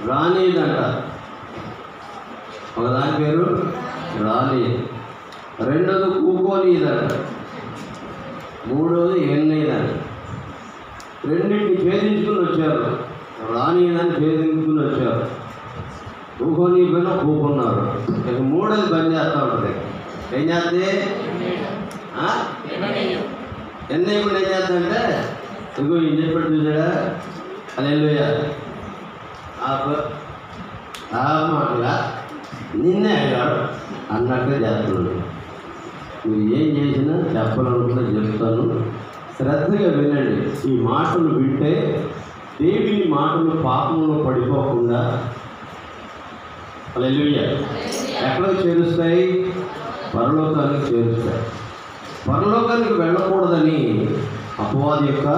రానిదంట. ఒకదాని పేరు రాని, రెండోది కూకోనిదంట, మూడోది ఎన్నైదంట. రెండింటిని ఛేదించుకుని వచ్చారు. రానిదని ఛేదించుకుని వచ్చారు. కూకొని పైన కూకున్నారు. ఇక మూడోది పని చేస్తూ ఉంటుంది. ఏం చేస్తే ఎన్నయ్య కూడా ఏం చేస్తాడంటే, ఇగో ఏం చెప్పాడు చూసాడా, హల్లెలూయా, మాటగా నిన్నే అయ్యాడు అన్నట్టుగా చేస్తున్నాడు. మీరు ఏం చేసినా చెప్పాలనుకున్నా చెప్తాను, శ్రద్ధగా వినండి. ఈ మాటలు వింటే దేవుని మాటలు పాపంలో పడిపోకుండా హల్లెలూయా ఎక్కడికి చేరుస్తాయి? పరలోకానికి చేరుస్తాయి. పరలోకానికి వెళ్ళకూడదని అపవాది యొక్క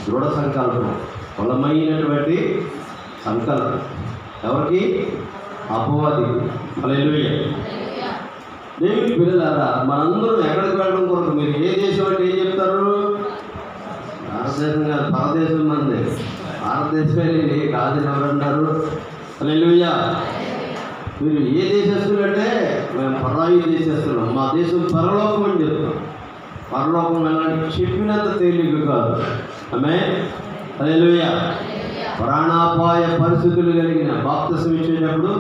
దృఢ సంకల్పం, బలమైనటువంటి సంకల్పం. ఎవరికి? అపవాది. హల్లెలూయా. దేవుని పిల్లలారా, మనందరం ఎక్కడికి వెళ్ళడం కొరకు మీరు ఏ దేశం అంటే ఏం చెప్తారు? భారతదేశం కాదు, పరదేశం మంది. భారతదేశమే కాదు ఎవరంటారు? హల్లెలూయా. మీరు ఏ దేశస్తులు అంటే మేము పరాయి దేశస్తున్నాం, మా దేశం పరలోకం అని చెప్తాం. పరలోకం వెళ్ళడానికి చెప్పినంత తేలిక కాదు. ఆమేన్. హల్లెలూయా. ప్రాణాపాయ పరిస్థితులు కలిగిన బాప్తిసం ఇచ్చేటప్పుడు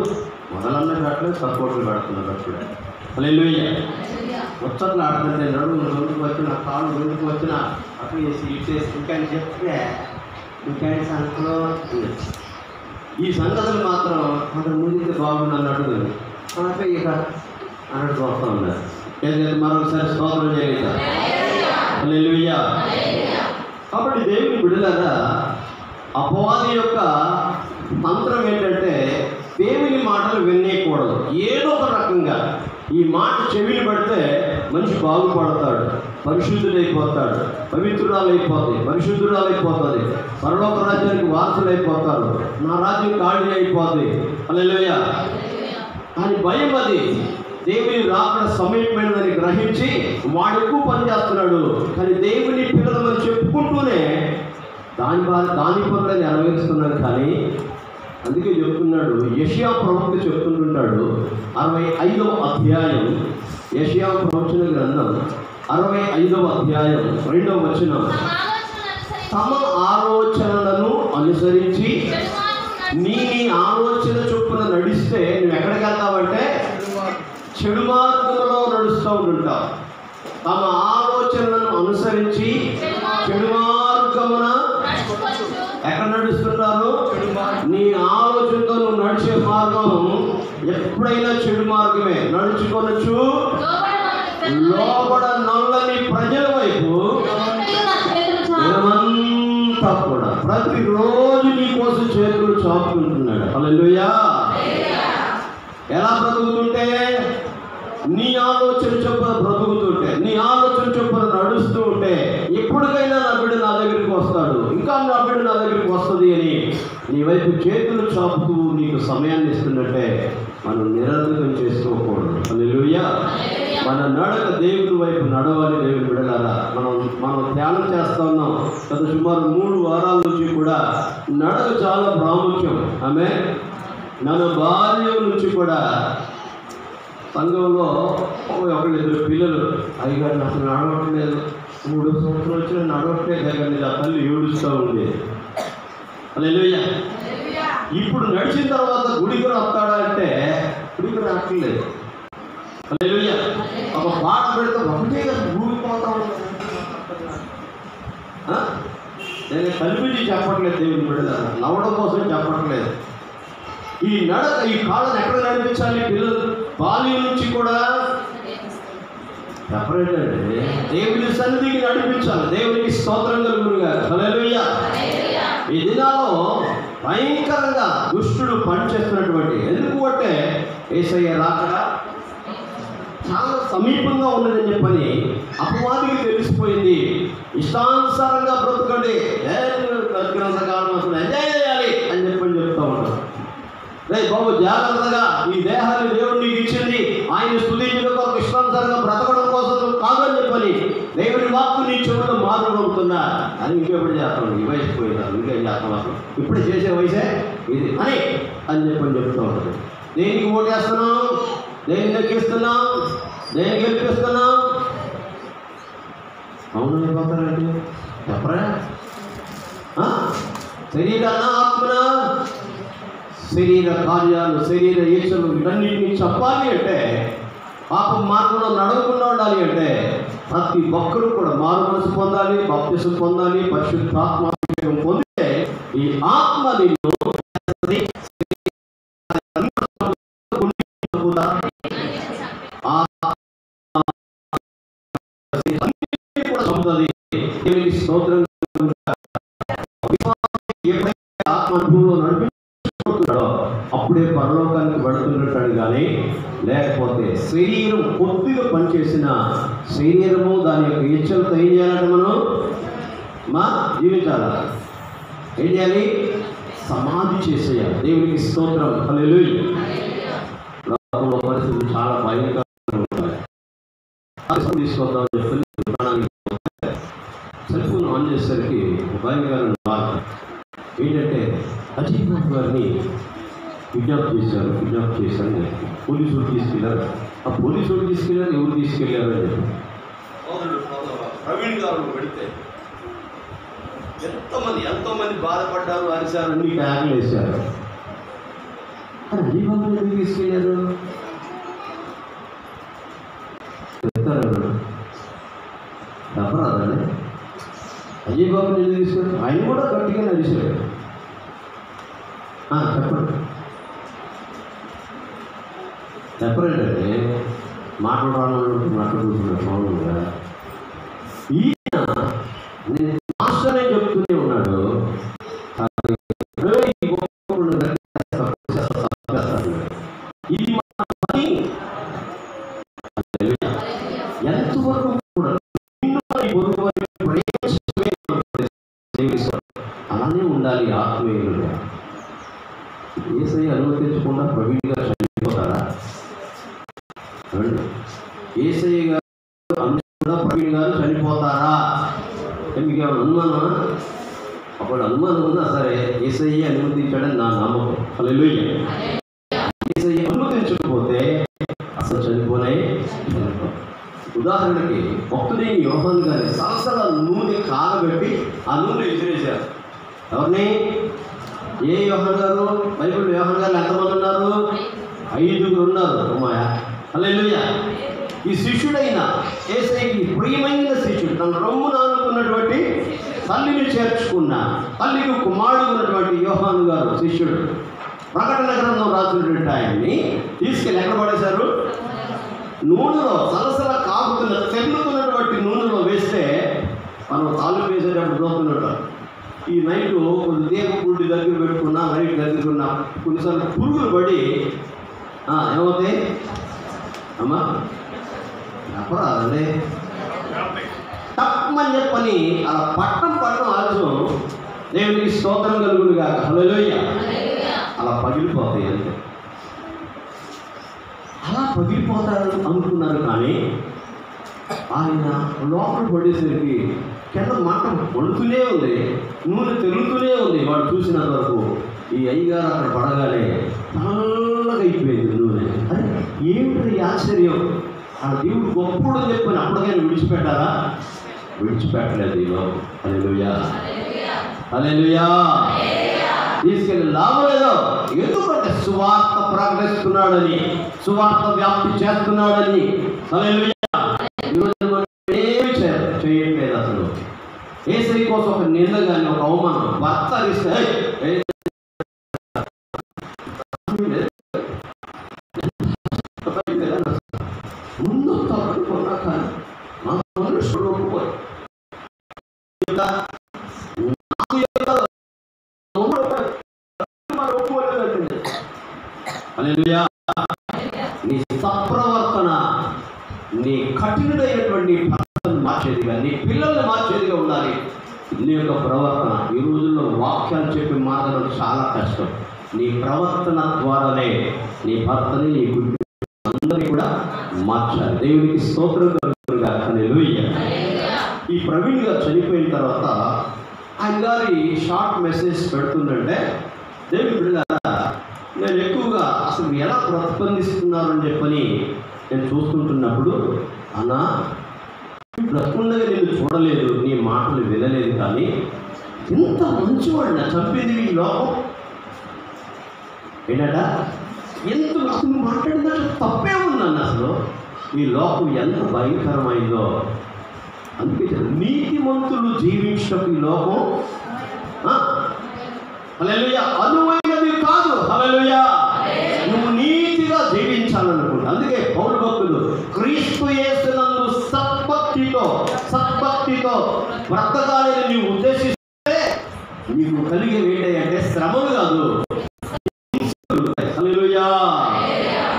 మొదలన్న కట్లే సపోర్ట్లు పెడుతున్నారు. అప్పుడే హల్లెలూయా. ముచ్చట్లు ఆడుతుంటే నడుము ముందుకు వచ్చిన, కాళ్ళు ముందుకు వచ్చిన, అటు వేసి ఇటు వేసి ఇంకా చెప్తే ఇంకా సంగతిలో ఈ సంగతులు మాత్రం అంత ముందుకు బాగుంది అన్నట్టు మనపై ఇక అన్నట్టు వస్తూ ఉన్నారు. ఏదైతే మరొకసారి స్తోత్రం చేయగలుగుతారు. హల్లెలూయా. కాబట్టి దేవుని బిడ్డలారా, అపవాది యొక్క మంత్రం ఏంటంటే దేవుని మాటలు వినేయకూడదు. ఏదో ఒక రకంగా ఈ మాట చెవిని పడితే మనిషి బాగుపడతాడు, పరిశుద్ధుడైపోతాడు, పవిత్రురాలైపోతుంది, పరిశుద్ధురాలైపోతుంది, పరలోక రాజ్యానికి వారసులైపోతారు, నా రాజ్యం ఖాళీ అయిపోతుంది. హల్లెలూయా. కానీ భయం అది దేవుని రాకడ సమీపమైనదని గ్రహించి వాడు ఎక్కువ పనిచేస్తున్నాడు. కానీ దేవుని పిల్లలని చెప్పుకుంటూనే దాని పనులను నెరవేరుస్తున్నాడు. కానీ అందుకే చెప్తున్నాడు, యెషయా ప్రవక్త చెప్తుంటాడు, 65వ అధ్యాయం, యెషయా ప్రవచన గ్రంథం 65వ అధ్యాయం 2వ వచనం, తమ ఆలోచనలను అనుసరించి నీ ఆలోచన చొప్పున నడిస్తే నువ్వు ఎక్కడికి వెళ్తావంటే చెడు మార్గంలో నడుస్తూ ఉంటావు. తమ ఆలోచనలను అనుసరించి చెడు మార్గమున ఎక్కడ నడుస్తున్నారు? నీ ఆలోచనతో నువ్వు నడిచే మార్గం ఎప్పుడైనా చెడు మార్గమే. నడుచుకొనొచ్చు లోబడ నల్లని ప్రజల వైపు దినమంతా కూడా ప్రతిరోజు నీ కోసం చేతులు చాపుకుంటున్నాడు. హల్లెలూయా. ఎలా బ్రతుకుతుంటే? నీ ఆలోచన చొప్పున బ్రతుకుతుంటే, నీ ఆలోచన చొప్పున నడుస్తూ ఉంటే ఎప్పటికైనా నా బిడ్డ నా దగ్గరికి వస్తాడు, ఇంకా నా బిడ్డ నా దగ్గరికి వస్తుంది అని నీ వైపు చేతులు చాపుతూ నీకు సమయాన్ని ఇస్తున్నట్టే మనం నిరంతరం చేసుకోకూడదు. హల్లెలూయా. మన నడక దేవుని వైపు నడవాలి. దేవుని బిడ్డలారా, మనం ధ్యానం చేస్తూ ఉన్నాం గత సుమారు 3 వారాల నుంచి కూడా నడక చాలా ప్రాముఖ్యం. ఆమేన్. మన బాల్యం నుంచి కూడా సంఘంలో ఒకళ్ళిద్దరు పిల్లలు, అయ్యగారిని అసలు నడవట్లేదు, 3 సంవత్సరాలు వచ్చిన నడవట్లేదు దగ్గర ఆ తల్లి ఏడుస్తూ ఉండేది. హల్లెలూయా. ఇప్పుడు నడిచిన తర్వాత గుడికి వస్తాడా అంటే గుడికి రావట్లేదు. హల్లెలూయా. ఒక పాట పెడితే ఒకటే భూమిపోతా ఉంటుంది. నేను కల్పించి చెప్పట్లేదు, దేవుని బిడ్డలారా, నవ్వడం కోసం చెప్పట్లేదు. ఈ నడక, ఈ కాళ్ళని ఎక్కడ నడిపించాలి? పిల్లలు బాల్యం నుంచి కూడా సెపరేట్ అండి, దేవుని సన్నిధికి నడిపించాలి. దేవునికి స్తోత్రం కలుగునుగా. హల్లెలూయా. ఈ దినాల్లో భయంకరంగా దుష్టుడు పనిచేస్తున్నటువంటి, ఎందుకు అంటే యేసయ్య రాకడ చాలా సమీపంగా ఉన్నదని చెప్పని అపవాదికి తెలిసిపోయింది. ఇష్టానుసారంగా బ్రతకండి, బతికినంతకాలం అసలు ఎంజాయ్ చేయాలి అని చెప్పని చెప్తా ఉంటారు. రే బాబు, జాగ్రత్తగా ఈ దేహాన్ని దేవుడు నీకు ఇచ్చింది ఆయన స్తుతించడం కొరకు, ఇష్టానుసారంగా బ్రతకడం కోసం కాదని చెప్పని దేవుని వాక్కు నీ చెవుల్లో మారుమవుతున్నా అని ఇంకెప్పుడు చేస్తాను? ఈ వయసు పోయినా ఇంకేం చేస్తాం? అసలు ఇప్పుడు చేసే వయసే ఇది అని చెప్తూ ఉంటుంది. దేనికి ఓటేస్తున్నాం, దేనికి నెక్కిస్తున్నాం, దేనికి గెలిపిస్తున్నాం? అవును అయిపోతారండి, చెప్పరా? శరీరాన ఆత్మన, శరీర కార్యాలు, శరీర ఈచ్ఛలు ఇవన్నింటినీ చెప్పాలి అంటే, పాప మార్గంలో నడవకుండా ఉండాలి అంటే ప్రతి ఒక్కరు కూడా మారు మనసు పొందాలి, బాప్తిసం పొందాలి, పరిశుద్ధాత్మ పొందితే ఈ ఆత్మ నిన్ను స్తోత్రం. ఆత్మనుభవంలో నడిపించుకుంటున్నాడో అప్పుడే పరలోకానికి పడుతున్నట్టు కానీ, లేకపోతే శరీరం కొద్దిగా పనిచేసిన శరీరము దాని యొక్క ఇచ్చలతో ఏం చేయాలంటే మనం జీవించాలి. ఏం చేయాలి? సమాధి చేసేయాలి. దేవునికి స్తోత్రం. హల్లెలూయా. లోకంలో పరిస్థితులు చాలా భయంకరంగా ఉంటాయి. తీసుకొద్దామని చెప్పి సెల్ ఫోన్ ఆన్ చేసేసరికి భయంకరమైన వార్త ఏంటంటే, అజిత్ బాబు గారిని కిడ్నాప్ చేశారు. పోలీసులు తీసుకెళ్ళారు. ఆ పోలీసులు తీసుకెళ్ళారు, ఎవరు తీసుకెళ్ళారు అని చెప్పి ప్రవీణ్ గారు పెడితే ఎంతోమంది బాధపడ్డారు, అరిశారు, అన్ని ట్యాగులు వేశారు. అజిత్ బాబు ఎందుకు తీసుకెళ్ళారు? చెప్తారు తప్పరాదండి. అజయ్ బాబుని ఎందుకు తీసుకెళ్ళారు? ఆయన కూడా గట్టిగా నడిచారు. చెప్పరంటే మాట్లాడుకుంటున్నాడు మామూలుగా. ఈయన మాస్టర్నే చెప్తూనే ఉన్నాడు, ఇది ఎంతవరకు కూడా అలానే ఉండాలి ఆత్మీయులుగా. యేసయ్య అనుమతించకుండా ప్రవీణ్ గారు చనిపోతారా? యేసయ్య గారు అనుమతించకుండా ప్రవీణ్ గారు చనిపోతారా? మీకు ఏమైనా అనుమానమా? అప్పుడు అనుమానం ఉన్నా సరే యేసయ్య అనుమతించాడని నా నమ్మకం. హల్లెలూయా. యేసయ్య అనుమతించకపోతే అసలు చనిపోనే. ఉదాహరణకి భక్తుడైన యోహాను గారి సరసల నూనె కాగబెట్టి ఆ నూనె విసిరేశారు. ఎవరిని? ఏ యోహాను గారు? బైబిల్ యోహాను గారు ఎంతమంది ఉన్నారు? 5 ఉన్నారు. అమ్మాయ హల్లెలూయా. ఈ శిష్యుడైన యేసయ్యకి ప్రియమైన శిష్యుడు, తన రొమ్మున అనుకున్నటువంటి తల్లిని చేర్చుకున్న, తల్లికి కుమారుడు ఉన్నటువంటి యోహాను గారు శిష్యుడు, ప్రకటన గ్రంథం రాసినటువంటి ఆయన్ని తీసుకెళ్ళి ఎక్కడ పడేశారు? నూనెలో సలసల కాగుతున్న తెల్లుతున్నటువంటి నూనెలో వేస్తే మనం తాలూకు వేసేటప్పుడు చూస్తున్నట్టు ఈ నైట్ కొన్ని దీప గుడ్డి దగ్గర పెట్టుకున్నా, నైట్ దగ్గరున్నా కొన్నిసార్లు పురుగులు పడి ఏమవుతాయి అమ్మా? చెప్పరాదండి. తప్పని చెప్పని అలా పట్టం ఆలోచన దేవునికి స్తోత్రం కలుగునుగా. హల్లెలూయా. అలా పగిలిపోతాయి అంతే. అలా పగిలిపోతారు అనుకున్నారు, కానీ ఆయన లోపల పడేసరికి కింద మంట వండుతూనే ఉంది, నూనె తెరుగుతూనే ఉంది. వాడు చూసినంత వరకు ఈ అయ్యగారు అక్కడ పడగానే నల్లగా అయిపోయింది నూనె. అరే ఏమిటి ఆశ్చర్యం! ఆ దేవుడు గొప్పడు చెప్పని అప్పటికైనా విడిచిపెట్టారా? విడిచిపెట్టలేదు ఈ లోకం. హల్లెలూయా. హల్లెలూయా. తీసుకెళ్ళి లాభం లేదో. ఎందుకంటే సువార్త ప్రకటిస్తున్నాడని, సువార్త వ్యాప్తి చేస్తున్నాడని. హల్లెలూయా. ఈరోజు మనం ఏమి చేయట్లేదు. అసలు యేసయ్య కోసం ఒక నింద కానీ ఒక అవమానం భర్త ఇస్తే ముందు తప్పుకున్నా కానీ మా మనుషులు ఒప్పుకోరు. హల్లెలూయా. నీ సత్ప్రవర్తన నీ కఠినమైనటువంటి భర్తను మార్చేదిగా, నీ పిల్లల్ని మార్చేదిగా ఉండాలి. నీ యొక్క ప్రవర్తన ఈ రోజుల్లో వాక్యాలు చెప్పి మాట్లాడడం చాలా కష్టం. నీ ప్రవర్తన ద్వారానే నీ భర్తని, నీ కుటుంబం అందరినీ కూడా మార్చాలి. దేవునికి స్తోత్రం కలుగునుగా. హల్లెలూయా. ఈ ప్రవీణ్ గారు చనిపోయిన తర్వాత ఆయన గారి షార్ట్ మెసేజ్ పెడుతుందంటే దేవుని బిడ్డలారా, నేను ఎక్కువగా అసలు ఎలా ప్రతిస్పందిస్తున్నారు అని చెప్పని నేను చూస్తుంటున్నప్పుడు, అన్నా బ్రతుకుండగా నేను చూడలేదు, నీ మాటలు వినలేదు, కానీ ఎంత మంచివాడిని చంపింది ఈ లోకం ఏంటట, ఎంత అసలు మాట్లాడిందంటే తప్పే ఉందన్న. అసలు ఈ లోకం ఎంత భయంకరమైందో. అందుకే నీతిమంతులు జీవించటం ఈ లోకం హల్లెలూయా అనువైనది కాదు. హల్లెలూయా, నువ్వు నీతిగా జీవించాలనుకుంటా. అందుకే పౌలు భక్తుడు క్రీస్తు యేసునందు సద్భక్తితో బ్రతకాలని నీవు ఉద్దేశిస్తే నీకు కలిగేవి ఏంటంటే శ్రమలు కాదు. హల్లెలూయా,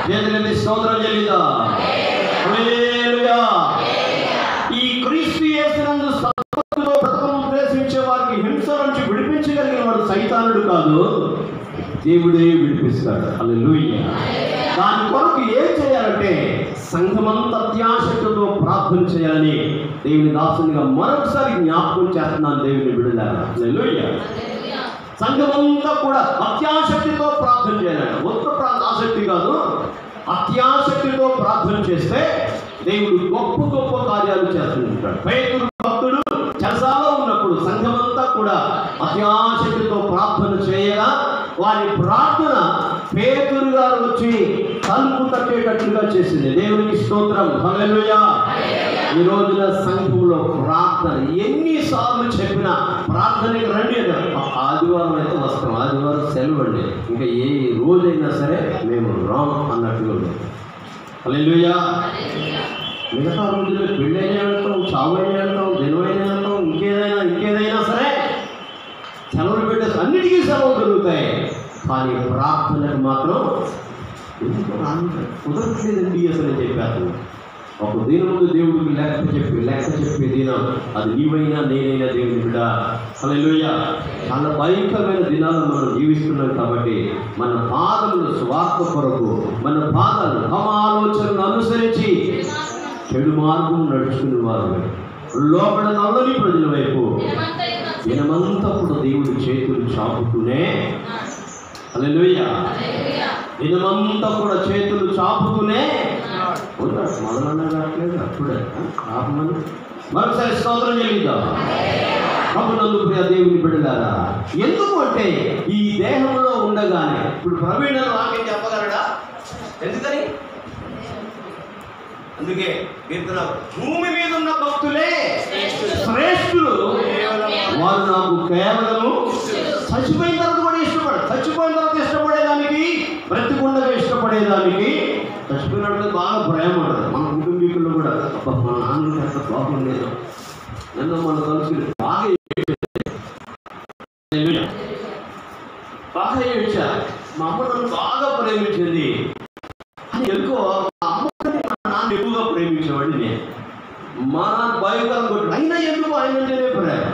చేతులెత్తి స్తోత్రం చెల్లిదా. హల్లెలూయా. ఈ క్రీస్తు యేసునందు సద్భక్తితో బ్రతకను ఉద్దేశించే వారికి హింస నుంచి విడిపించగలిగిన వాడు సైతానుడు కాదు, దేవుడే విడిపిస్తాడు. హల్లెలూయా. దాని కొరకు ఏం చేయాలంటే సంఘమంతా అత్యాశక్తితో ప్రార్థన చేయాలని దేవుని దాసునిగా మరొకసారి జ్ఞాపకం చేస్తున్నాను. దేవుని బిడ్డలారా, హల్లెలూయా. సంఘమంతా కూడా అత్యాశక్తితో ప్రార్థన చేయాలి. మొత్తం ఆసక్తి కాదు, అత్యాశక్తితో ప్రార్థన చేస్తే దేవుడు గొప్ప గొప్ప కార్యాలు చేస్తుంటాడు. పేతురు భక్తుడు చెరసాలలో ఉన్నప్పుడు సంఘమంతా కూడా అత్యాశక్తితో ప్రార్థన చేయగా వారి ప్రార్థన పేతురు గారు వచ్చి తలుపు తట్టేటట్లుగా చేసింది. దేవునికి స్తోత్రం. హల్లెలూయా. ఈ రోజున సంఘంలో ప్రార్థన ఎన్నిసార్లు చెప్పినా ప్రార్థనకి రండి అని. ఆదివారం అయితే వస్తాం, ఆదివారం సెలవు అండి, ఇంకా ఏ రోజైనా సరే మేము రాం అన్నట్టుగా ఉంటుంది. హల్లెలూయా. మిగతా రోజుల్లో పెళ్ళైనా వెళ్తాం, చావైనా వెళ్తాం, దినమైనా వెళ్తాం, ఇంకేదైనా సరే సెలవులు పెట్టేసి అన్నిటికీ సెలవులు దొరుకుతాయి, కానీ ప్రార్థనకు మాత్రం ఎందుకు కుదరట్లేదండి అసలు చెప్పాను. ఒక దినం ముందు దేవుడికి లెక్క చెప్పే దినం అది నీవైనా నేనైనా దేవుని బిడ్డ. హల్లెలూయా. చాలా భయంకరమైన దినాలు మనం జీవిస్తున్నాం కాబట్టి మన పాదములు స్వార్థ కొరకు, మన పాదాలు తమ ఆలోచనను అనుసరించి చెడు మార్గం నడుచుకునే వారు లోపల నల్లని ప్రజల వైపు దినమంతా కూడా దేవుడి చేతులు చాపుతూనే, హల్లెలూయా, దినమంతా కూడా చేతులు చాపుతూనే మొదలన్నా రావట్లేదు. అప్పుడే ఆపమని మరొకసారి స్తోత్రం చెల్లిద్దాం. ప్రభునందు ప్రియ దేవుని బిడ్డలారా, ఎందుకు అంటే ఈ దేహంలో ఉండగానే ఇప్పుడు ప్రవీణ వాక్యం చెప్పగలడా? ఎందుకని? అందుకే కీర్తన, భూమి మీద ఉన్న భక్తులే శ్రేష్ఠులు, వారు నాకు కేవలము చచ్చిపోయిన తర్వాత కూడా చచ్చిపోయిన తర్వాత ఇష్టపడేదానికి, బ్రతికుండగా ఇష్టపడేదానికి. చచ్చిపోయినట్టు బాగా ప్రేమ ఉంటుంది మన కుటుంబీకుల్లో కూడా. మా నాన్న ఎంత కోపం లేదు, నన్ను మన కలిసి బాగా ఏడ్చా, మా అమ్మ నన్ను బాగా ప్రేమించింది అని. ఎక్కువ మా అమ్మ మా నాన్న ఎక్కువగా ప్రేమించేవాడిని నేను. మా నాన్న భయంకరం కొట్టి అయినా ఎందుకు ఆయన అంటేనే ప్రేమ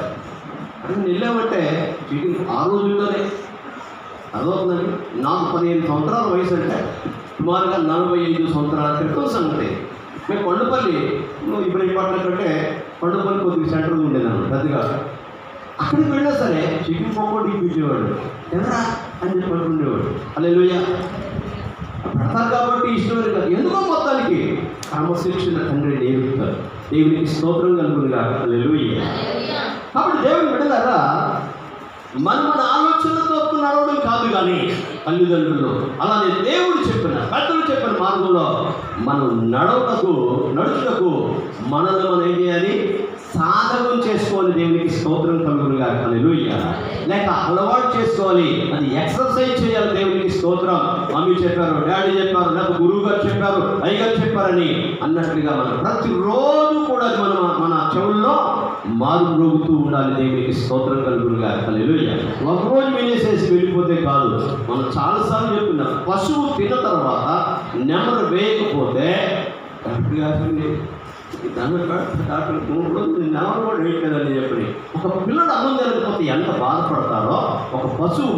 అని వెళ్ళామంటే ఆ రోజుల్లోనే అదవుతుందని. నాకు 15 సంవత్సరాల వయసు అంటే సుమారుగా 45 సంవత్సరాల క్రితం సంగతి. మేము కొండపల్లి, ఇబ్రహీంపట్నం కంటే కొండపల్లి కొద్దిగా సెంటర్ ఉండేదాన్ని పెద్దగా. అక్కడికి వెళ్ళినా సరే చికెన్ పకోడీ ఇప్పించేవాడు, ఎవరా అని చెప్పి ఉండేవాడు. హల్లెలూయా. పెడతారు కాబట్టి ఇష్టమైన కాదు, ఎందుకో మొత్తానికి క్రమశిక్షణ తండ్రి నేర్పుతారు. దేవునికి స్తోత్రం కలుగుతుంది కాక. హల్లెలూయా. కాబట్టి దేవుని బిడ్డలారా, మన ఆలోచనలతో నడవడం కాదు, కానీ తల్లిదండ్రులు అలానే దేవుడు చెప్పిన పెద్దలు చెప్పిన మార్గంలో మనం నడుచుటకు మనల్ని మనం ఏం చేయాలి? సాధకం చేసుకోవాలి. దేవునికి స్తోత్రం కలుగునుగా. హల్లెలూయా. లేక అలవాటు చేసుకోవాలి, అది ఎక్సర్సైజ్ చేయాలి. దేవునికి స్తోత్రం. మమ్మీ చెప్పారు, డాడీ చెప్పారు, లేకపోతే గురువు గారు చెప్పారు, అయ్యగారు చెప్పారని అన్నట్లుగా మనం ప్రతిరోజు కూడా మన చెవుల్లో మారు మ్రోగుతూ ఉండాలి. దేవునికి స్తోత్రం కలుగునుగా. హల్లెలూయా. ఒకరోజు వినేసేసి వెళ్ళిపోతే కాదు. మనం చాలాసార్లు చెప్తున్నాం, పశువు తిన్న తర్వాత నెమరు వేయకపోతే డాక్టర్ 3 రోజులు నెమరు కూడా వేయట్లేదని చెప్పి ఒక పిల్లడు అన్నం జరగకపోతే ఎంత బాధపడతారో, ఒక పశువు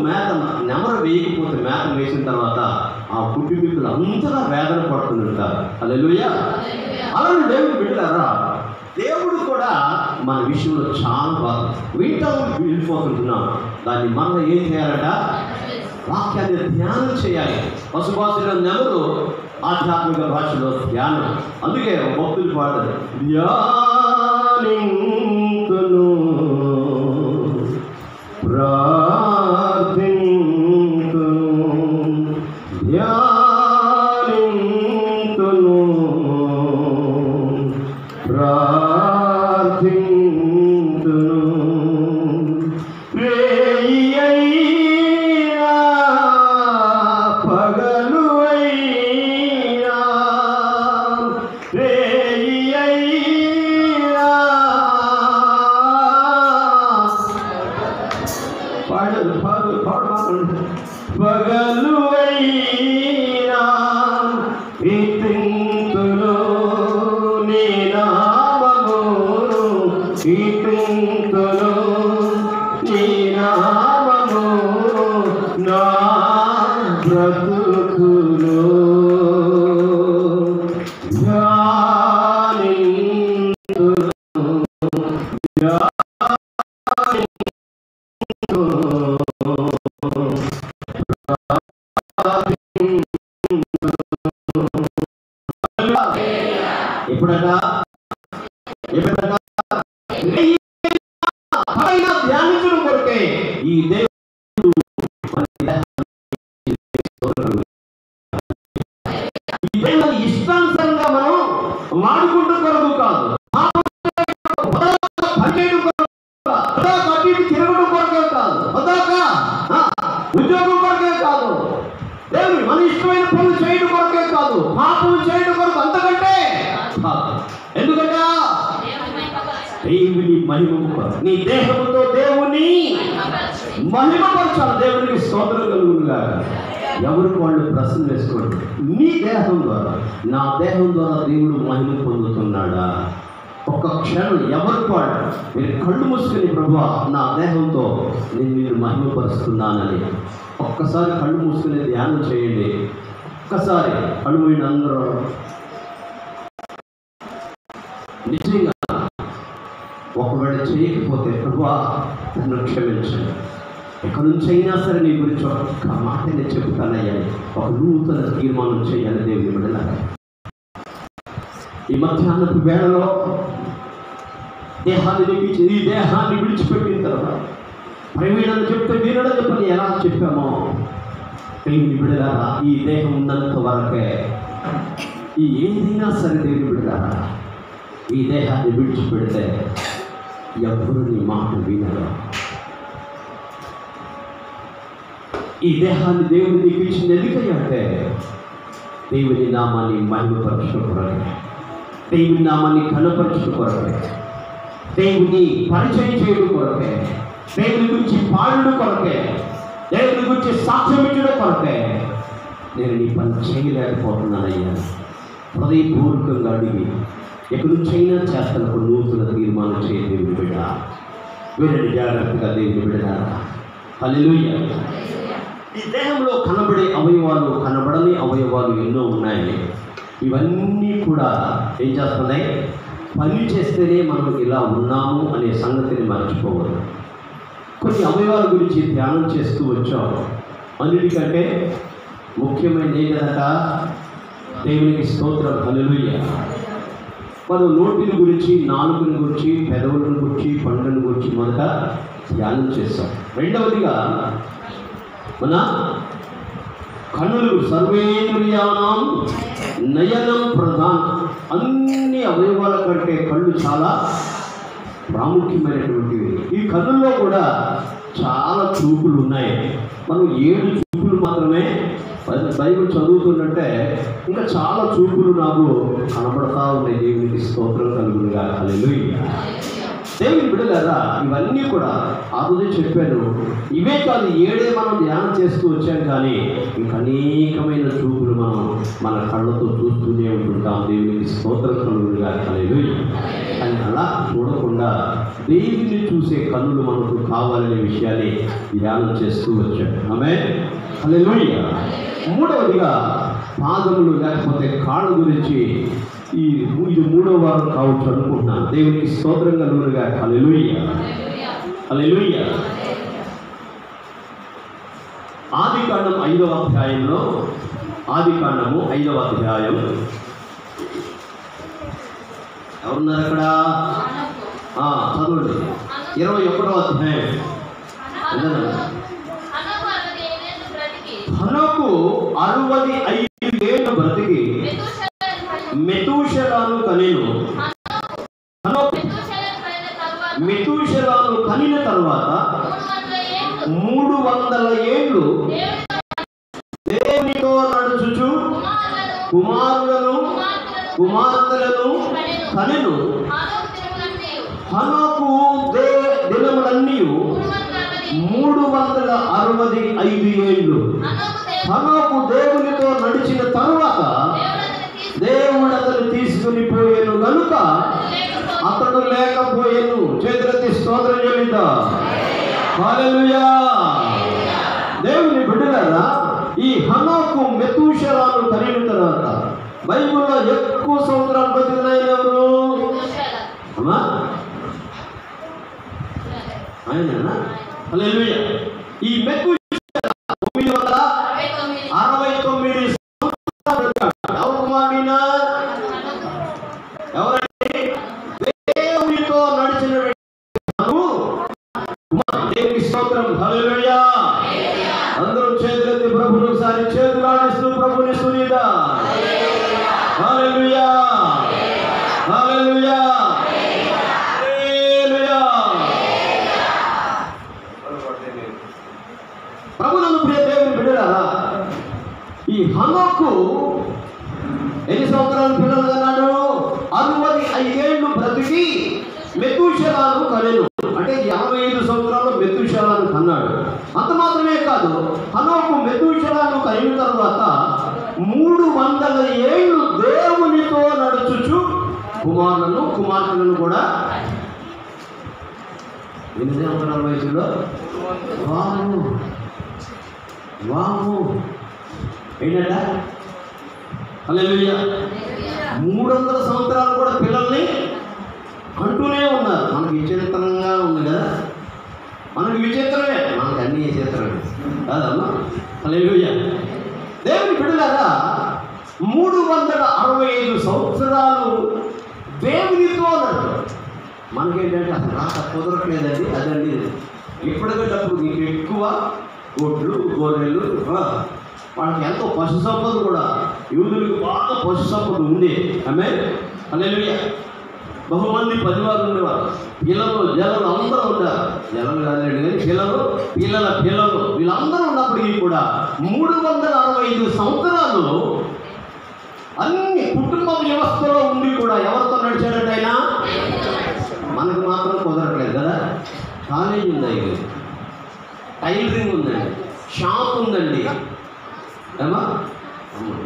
నెమరు వేయకపోతే మేత వేసిన తర్వాత ఆ కుటుంబీకులు అంతగా వేదన పడుతుంటారు. హల్లెలూయా. అలానే దేవుడు బిడ్డలారా, దేవుడు కూడా మన విషయంలో చాలా బాగా వెళ్ళిపోతుంటున్నాం. దాన్ని మనం ఏం చేయాలట? వాక్యాన్ని ధ్యానం చేయాలి. పశుభాషలో నెమరు ఆధ్యాత్మిక భాషలో ధ్యానం. అందుకే భక్తులు పాడారు, ధ్యానింతును ప్రార్థింతును ధ్యానింతును ప్రార్థింతును రేయి అయినా పగలు అయినా రేయి అయినా పాడు పగలు అయినా కీర్తింతును నీ నామము కీర్తింతును నీ నామము నా బ్రతుకులో ఎప్పుడైనా ధ్యానించడం కొరకే ఈ దేవుడు ఇష్టానుసారంగా మనం వాడుకుంటూ కొరకు కాదు, తిరగడం కొరకే కాదు, ఉద్యోగం కొరకే కాదు, దేవుడు మన ఇష్టమైన పనులు చేయడం కొరకే కాదు, పాపం చేయడం కొరకు అంతకంటే కాదు. ఎందుకంటే దేవుని మహిమ, నీ దేహముతో దేవుని మహిమపరచాలి. దేవునికి స్తోత్రం కలుగునుగా. ఎవరికి వాళ్ళు ప్రశ్న వేసుకోండి, నీ దేహం ద్వారా నా దేహం ద్వారా దేవుడు మహిమ పొందుతున్నాడా? ఒక్క క్షణం ఎవరికి వాళ్ళు మీరు కళ్ళు మూసుకొని, ప్రభువా నా దేహంతో నేను మీరు మహిమపరుస్తున్నానని ఒక్కసారి కళ్ళు మూసుకుని ధ్యానం చేయండి. ఒక్కసారి కళ్ళు మూయిన అందరూ నిజంగా ఒకవేళ చేయకపోతే, ప్రభువా నన్ను క్షమించండి, ఎక్కడి నుంచి అయినా సరే నీ గురించి ఒక్క మాట నేను చెబుతానయ్యా, ఒక నూతన తీర్మానం చేయాలి. దేవుని బిడ్డలారా, ఈ మధ్యాహ్నపు వేళలో దేహాన్ని నిలిపించి ఈ దేహాన్ని విడిచిపెట్టిన తర్వాత ప్రవీణని చెప్తే వీరుడని చెప్పని ఎలా చెప్పామో, దేవుని బిడ్డలారా ఈ దేహం ఉన్నంత వరకే ఈ ఏదైనా సరే దేవుని బిడ్డలారా ఈ దేహాన్ని విడిచిపెడితే ఎవరు నీ మాట వినరు. ఈ దేహాన్ని దేవుడు నీకు ఇచ్చింది ఎందుకంటే దేవుని నామాన్ని మహిమపరచడం కొరకే, దేవుని నామాన్ని ఘనపరచడం కొరకే, దేవుని పరిచయం చేయడం కొరకే, దేవుని గురించి పాడడం కొరకే, దేవుని గురించి సాక్ష్యం ఇచ్చడం కొరకే నేను నీ పని చేయలేకపోతున్నానయ్యా. హృదయపూర్వకంగా అడిగి ఎక్కడి నుంచైనా చేస్తాను నూతన తీర్మానం చేయ దేవుని బిడ్డ. వీరిని జాగ్రత్తగా దేవుని బిడ్డ. హల్లెలూయా. ఈ దేహంలో కనబడే అవయవాలు, కనబడని అవయవాలు ఎన్నో ఉన్నాయి. ఇవన్నీ కూడా ఏం చేస్తున్నాయి? పని చేస్తేనే మనం ఇలా ఉన్నాము అనే సంగతిని మర్చిపోవద్దు. కొన్ని అవయవాల గురించి ధ్యానం చేస్తూ వచ్చాం. అన్నిటికంటే ముఖ్యమైనది ఏంటంట? దేవునికి స్తోత్రం. హల్లెలూయా. మనం నోటిని గురించి, నాలుగుని గురించి, పెదవులను గురించి, పండ్లను గురించి మొదట ధ్యానం చేస్తాం. రెండవదిగా మన కన్నులు, సర్వేంద్రియాణం నయనం ప్రధానం. అన్ని అవయవాల కంటే కళ్ళు చాలా ప్రాముఖ్యమైనటువంటివి. ఈ కన్నుల్లో కూడా చాలా చూపులు ఉన్నాయి. మనం 7 చూపులు మాత్రమే బైబిల్ చదువుతుందంటే ఇంకా చాలా చూపులు నాకు కనబడతా ఉన్నాయి. దేవునికి స్తోత్రం కలుగునుగా. హల్లెలూయా. దేవుని బిడ్డలారా, ఇవన్నీ కూడా ఆ రోజు చెప్పాను. ఇవే కాదు, 7 మనం ధ్యానం చేస్తూ వచ్చాం. కానీ ఇంకా అనేకమైన చూపులు మనం మన కళ్ళతో చూస్తూనే ఉంటుంటాం. దేవునికి స్తోత్రం కలుగునుగా. హల్లెలూయా. కానీ అలా చూడకుండా దేవుని చూసే కన్నులు మనకు కావాలనే విషయాన్ని ధ్యానం చేస్తూ వచ్చాం. ఆమేన్. హల్లెలూయా. మూడవదిగా పాదములు లేకపోతే కాళ్ళ గురించి ఇది 3వ వారం కావచ్చు అనుకుంటున్నాను. దేవునికి స్తోత్రం కలుగునుగా. హల్లెలూయా. హల్లెలూయా. ఆదికాండం 5వ అధ్యాయంలో, ఆదికాండము 5వ అధ్యాయం, ఎవరున్నారు అక్కడ? చదవండి. 21వ అధ్యాయం. హనోకు 65 ఏళ్ళు బ్రతికి మెతూషెలను కనెను. మెతూషెలను కనిన తరువాత 300 ఏళ్ళు దేవునితో నడుచుచు కుమారులను కుమార్తెలను కనెను. హనోకు దినములన్నీ 365 ఏళ్ళు. హనోకు దేవునితో నడిచిన తరువాత దేవుడు అతను తీసుకుని పోయాను కనుక అతడు లేకపోయాను. చేతులెత్తి స్తోత్రం చెల్లిద్దాం. హల్లెలూయా. దేవుని బిడ్డలారా, ఈ హనోకు మెతూషెలను కనిన తర్వాత బైబిల్లో ఎక్కువ సంవత్సరాలు బతికిన ఆయన ఎవరు? అమ్మా ఆయననా? హల్లెలూయా. ఈ మెతూషెల 969 సంవత్సరాలు బతికాడు. ఎవరు కుమారుడినా? ఎవరండి? దేవునితో నడిచిన దేవుని స్తోత్రం. హల్లెలూయా. అందరూ చేతులెత్తి ప్రభువుని ఒకసారి చేతులు ఆడిస్తూ ప్రభువుని స్తుతిద్దాం. హల్లెలూయా. హల్లెలూయా. హల్లెలూయా. ప్రభువునందు ప్రియ దేవుని బిడ్డలారా, ఈ హనోకు ఎన్ని సంవత్సరాలు పిల్లలు అన్నాడు? 65 ఏళ్ళు బ్రతికి మెతూషెలను కనెను. అంటే 85 సంవత్సరాలు మెతూషెలను కన్నాడు. అంత మాత్రమే కాదు, హనోకు మెతూషెలను కనిన తర్వాత 300 ఏళ్ళు దేవునితో నడుచుచు కుమారులను కుమార్తెలను కూడా. ఎన్ని సంవత్సరాల వయసులో? వాము ఏంటంట? హల్లెలూయా. 300 సంవత్సరాలు కూడా పిల్లల్ని అంటూనే ఉన్నారు. మనకి విచిత్రంగా ఉంది కదా, మనకి విచిత్రమే, మనకి అన్ని విచిత్రమే కాదమ్మా. హల్లెలూయా. దేవుని బిడ్డలారా, 365 సంవత్సరాలు దేవునితో నడుపు. మనకేంటంటే అసలు రాక కుదరట్లేదండి. అదండి ఇప్పటికేటప్పుడు నీకు ఎక్కువ గొడ్లు గొర్రెలు, వాళ్ళకి ఎంతో పశు సంపద కూడా, యూదులకు బాగా పశు సంపద ఉంది. ఆమేన్. హల్లెలూయా. బహుమంది పరివారు ఉండేవారు. పిల్లలు జలలు అందరూ ఉంటారు. జలలు కాదండి కానీ పిల్లల పిల్లలు వీళ్ళందరూ ఉన్నప్పటికీ కూడా 365 సంవత్సరాలు అన్ని కుటుంబ వ్యవస్థలో ఉండి కూడా ఎవరితో నడిచాడంటే ఆయన? మనకు మాత్రం కుదరట్లేదు కదా. కాలేజీ ఉందండి, టైలరింగ్ ఉందండి, షాప్ ఉందండి. ఏమా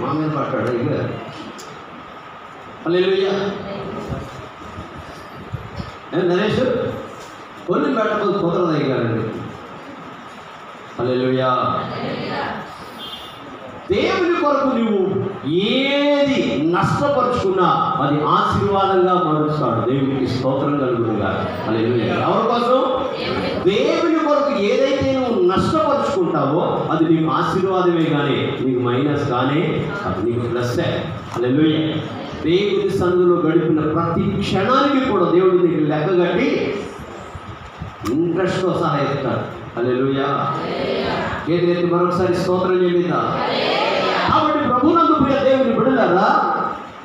మా మీద పట్టాడు ఇక. హల్లెలూయా. నరేష్ కొన్ని పెట్టకపోతే కుదరదు అయ్యారండి. హల్లెలూయా. దేవుని కొరకు నువ్వు ఏది నష్టపరుచుకున్నా అది ఆశీర్వాదంగా మారుస్తాడు. దేవునికి స్తోత్రం కలుగునుగా. హల్లెలూయా. ఎవరి కోసం? దేవుని కొరకు ఏదైతే నువ్వు నష్టపరుచుకుంటావో అది నీకు ఆశీర్వాదమే కానీ నీకు మైనస్ కానీ అది నీకు ప్లస్సే. హల్లెలూయా. దేవుని సన్నిధిలో గడిపిన ప్రతి క్షణానికి కూడా దేవుడు నీకు లెక్కగట్టి ఇంట్రెస్ట్తో సహా ఇస్తాడు. హల్లెలూయా. ఏదైతే మరొకసారి స్తోత్రం చెల్లిద్దాం. కాబట్టి ప్రభువునందు ప్రియ దేవుని బిడ్డలారా,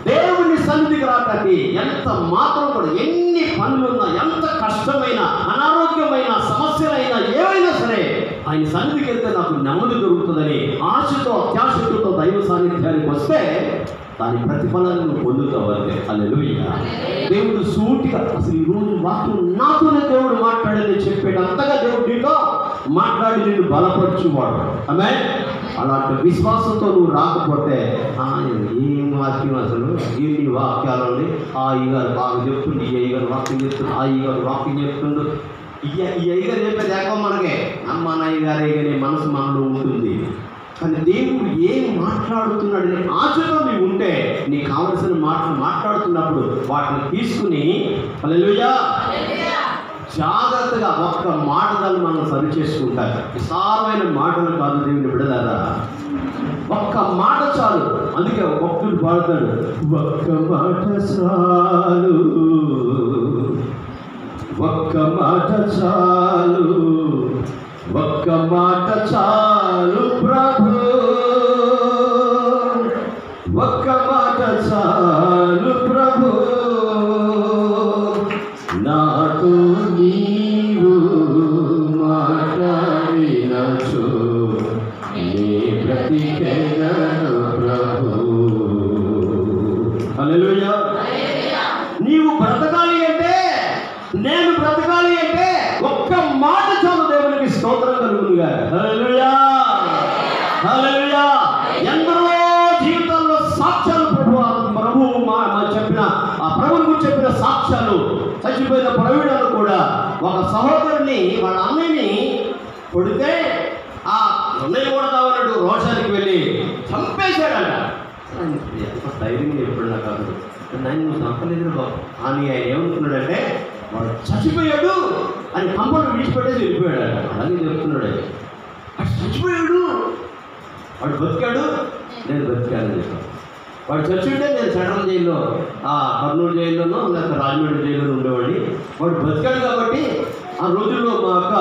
దేవుని సన్నిధికి రావడానికి ఎంత మాత్రం కూడా ఎన్ని పనులున్నా, ఎంత కష్టమైన అనారోగ్యమైన సమస్యలైనా ఏవైనా సరే ఆయన సన్నిధికి వెళ్తే నాకు నెమ్మది దొరుకుతుందని ఆశతో అత్యాశతో దైవ సాన్నిధ్యానికి వస్తే దాని ప్రతిఫలాన్ని నువ్వు పొందుతావు అంటే. హల్లెలూయా. దేవుడు సూటిగా అసలు ఈరోజు వాక్యం నాతోనే దేవుడు మాట్లాడని చెప్పేటంతగా దేవుడు నీతో మాట్లాడి నిన్ను బలపరచువాడు. ఆమేన్. అలాంటి విశ్వాసంతో నువ్వు రాకపోతే ఏం వాక్యం అసలు ఏంటి వాక్యాలండి, ఆ అయ్యగారు బాగా చెప్తుండు, ఈ అయ్యగారు వాక్యం చెప్తుండు, ఆ అయ్యగారు వాక్యం చెప్తుండు, ఈ అయ్యగారు చెప్పేది ఎక్కువ మనకే అమ్మ నాయ్యగారే కానీ మనసు మనలో ఉంటుంది. కానీ దేవుడు ఏం మాట్లాడుతున్నాడని ఆశతో నీవు ఉంటే నీకు కావలసిన మాటలు మాట్లాడుతున్నప్పుడు వాటిని తీసుకుని హల్లెలూయా జాగ్రత్తగా ఒక్క మాటలు మనం సరి చేసుకుంటారు. విశాలమైన మాటలు కాదు దేవుని బిడ్డలారా, ఒక్క మాట చాలు. అందుకే భక్తుడు పాడతాడు, ఒక్క మాట చాలు, ఒక్క మాట చాలు, ఒక్క మాట చాలు ప్రభు, ఒక్క మాట చాలు ప్రభు, నాతో నీవు మాట్లాడినచో నీ బ్రతికెదను ప్రభు. హల్లెలూయా. నీవు బ్రతకాలి అంటే, నేను బ్రతకాలి అంటే ఒక్క మాట చాలు. దేవునికి స్తోత్రం కలుగునుగా. హల్లెలూయా, హల్లెలూయా. ఎందరో జీవితాల్లో సాక్ష్యాలు ప్రభువు చెప్పిన ఆ ప్రభువుకు చెప్పిన సాక్ష్యాలు. చచ్చిపోయిన ప్రవీణులు కూడా ఒక సహోదరుని వాళ్ళ అన్నయ్యని కొడితే ఆ అన్నయ్య కొడతామన్నాడు, రోషానికి వెళ్ళి చంపేశాడంట. ఎంత ధైర్యం ఎప్పుడన్నా కాదు, నేను నువ్వు చంపలేదు బాబు అని ఆయన ఏమనుకున్నాడంటే వాడు చచ్చిపోయాడు అని కంపను విడిచిపెట్టేసి వెళ్ళిపోయాడు. అలాగే చెప్తున్నాడు, వాడు చచ్చిపోయాడు, వాడు బతికాడు, నేను బతికానని చెప్పాను. వాడు చచ్చుంటే నేను సెంట్రల్ జైల్లో, కర్నూలు జైల్లోనో లేకపోతే రాజమండ్రి జైల్లో ఉండేవాడిని. వాడు బతికాడు కాబట్టి ఆ రోజుల్లో మా అక్క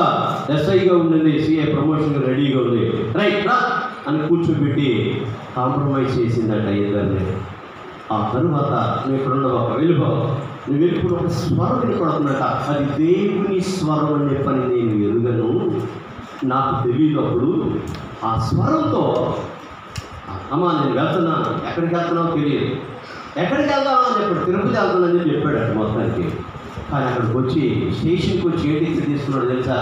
ఎస్ఐగా ఉండింది, సిఐ ప్రమోషన్ రెడీగా ఉంది, రైట్ రా అని కూర్చోబెట్టి కాంప్రమైజ్ చేసిందంట ఇద్దరిని. ఆ తరువాత నువ్వు ఇక్కడ ఉండవాక వెళ్ళిపో, నువ్వు వెళ్ళిపోయి ఒక స్వరం వినపడుతున్నట, అది దేవుని స్వరం అని చెప్పని నేను ఎరుగను, నాకు తెలియనప్పుడు ఆ స్వరంతో అమ్మా నేను వెళ్తున్నాను, ఎక్కడికి వెళ్తున్నావు తెలియదు, ఎక్కడికి వెళ్తాను అని చెప్పాడు, తిరుపతి వెళ్తానని చెప్పి చెప్పాడు అక్కడ మొత్తానికి. కానీ అక్కడికి వచ్చి స్టేషన్కి వచ్చి ఏ టికెట్ తీసుకున్నాడు తెలుసా?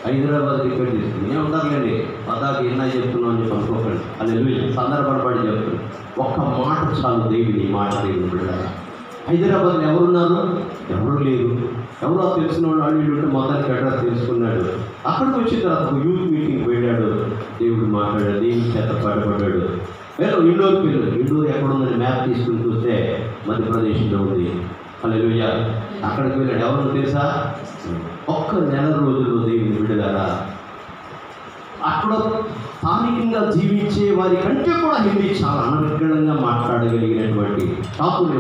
హైదరాబాద్ టికెట్ తీసుకుని. నేను ఉంటారులేండి పదాకి ఎన్నా చెప్తున్నావు అని చెప్పి అనుకోకండి, అది సందర్భపడి చెప్తున్నాను. ఒక్క మాట చాలు, దేవుని మాట దేవుని బిడ్డలారా. హైదరాబాద్లో ఎవరున్నారు? ఎవరు లేరు. ఎవరో తెలిసిన వాళ్ళు ఉంటే మొత్తానికి అడ్రస్ తెలుసుకున్నాడు. అక్కడికి వచ్చిన తర్వాత ఒక యూత్ మీటింగ్ వెళ్ళాడు, దేవుడు మాట్లాడాడు, దేవుని చేత పాటపడ్డాడు. ఇండోర్కి వెళ్ళాడు. ఇండోర్ ఎక్కడుందని మ్యాప్ తీసుకుని చూస్తే మధ్యప్రదేశ్లో ఉంది. హల్లెలూయా. అక్కడికి వెళ్ళాడు. ఎవరు తెలుసా? ఒక్క నెల రోజుల్లో దేవుని బిడ్డలారా అక్కడ స్థానికంగా జీవించే వారి కంటే కూడా హిందీ చాలా అనర్గళంగా మాట్లాడగలిగినటువంటి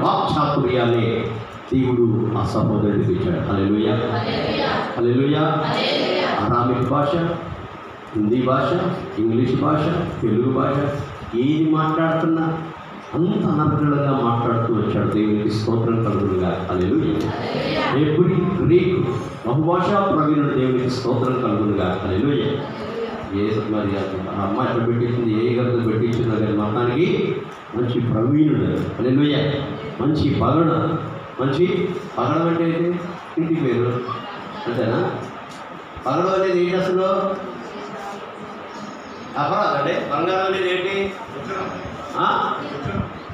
వాక్చాతుర్యాన్ని దేవుడు ఆ సహోదరుడికి ఇచ్చాడు. హల్లెలూయా, హల్లెలూయా. అరామిక్ భాష, హిందీ భాష, ఇంగ్లీష్ భాష, తెలుగు భాష ఏది మాట్లాడుతున్నా అంత అనర్గళంగా మాట్లాడుతూ వచ్చాడు. దేవునికి స్తోత్రం కలుగునుగా. హల్లెలూయా. హెబ్రీ, గ్రీకు బహుభాషా ప్రవీణుడు, దేవునికి స్తోత్రం కలుగునుగా. హల్లెలూయా. మరి అమ్మాయి ఎక్కడ పెట్టించింది, ఏ గంట పెట్టించిందో కానీ మొత్తానికి మంచి ప్రవీణుడు. హల్లెలూయా. మంచి పగడ, మంచి పగడం అంటే ఏంటి? ఇంటి పేరు అంతేనా? పగడం అనేది ఏంటి అసలు? అపరాధం అంటే బంగారం అనేది ఏంటి?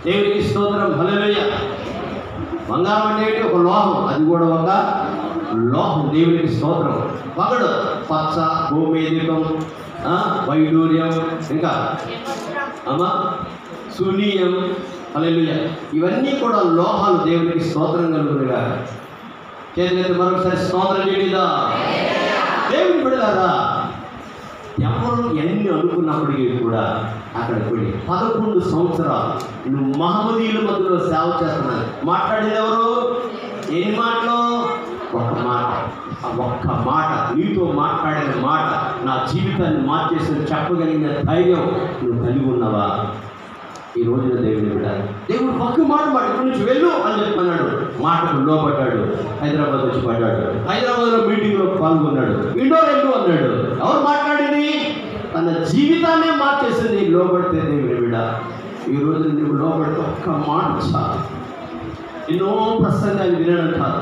దేవునికి స్తోత్రం. హల్లెలూయా. బంగారం అంటే ఏంటి? ఒక లోహం, అది కూడా ఒక లోహం. దేవునికి స్తోత్రం. పగడు పచ్చ, గోమేదికం, వైడూర్యం, ఇంకా సునీయం. హల్లెలూయా. ఇవన్నీ కూడా లోహాలు. దేవునికి స్తోత్రం కలుగునుగా. చేతులైతే మరొకసారి స్తోత్రం చేయడా. దేవుని బిడ్డలారా, ఎవరు ఎన్ని అనుకున్నప్పటికీ కూడా అక్కడికి వెళ్ళి 11 సంవత్సరాలు నువ్వు మహమ్మదీయుల మధ్యలో సేవ చేస్తున్నావు. మాట్లాడేది ఎవరు? ఎన్ని మాటలు? ఒక్క మాట. ఆ ఒక్క మాట, నీతో మాట్లాడిన మాట నా జీవితాన్ని మార్చేసిన చెప్పగలిగిన ధైర్యం నువ్వు కలిగి ఉన్నావా? ఈ రోజున దేవుని బిడ్డ, దేవుడు ఒక్క మాట ఇక్కడి నుంచి వెళ్ళు అని చెప్పన్నాడు. మాటకు లోపడ్డాడు. హైదరాబాద్ వచ్చి పడ్డాడు. హైదరాబాద్లో మీటింగ్లో పాల్గొన్నాడు. ఇండోర్ వెళ్ళు అన్నాడు. ఎవరు మాట్లాడింది? తన జీవితాన్నే మార్చేసింది లోపడితే. దేవుని బిడ్డ, ఈ రోజు నువ్వు లోపడితే ఒక్క మాట చాలు. ఎన్నో ప్రసంగాలు వినడం కాదు,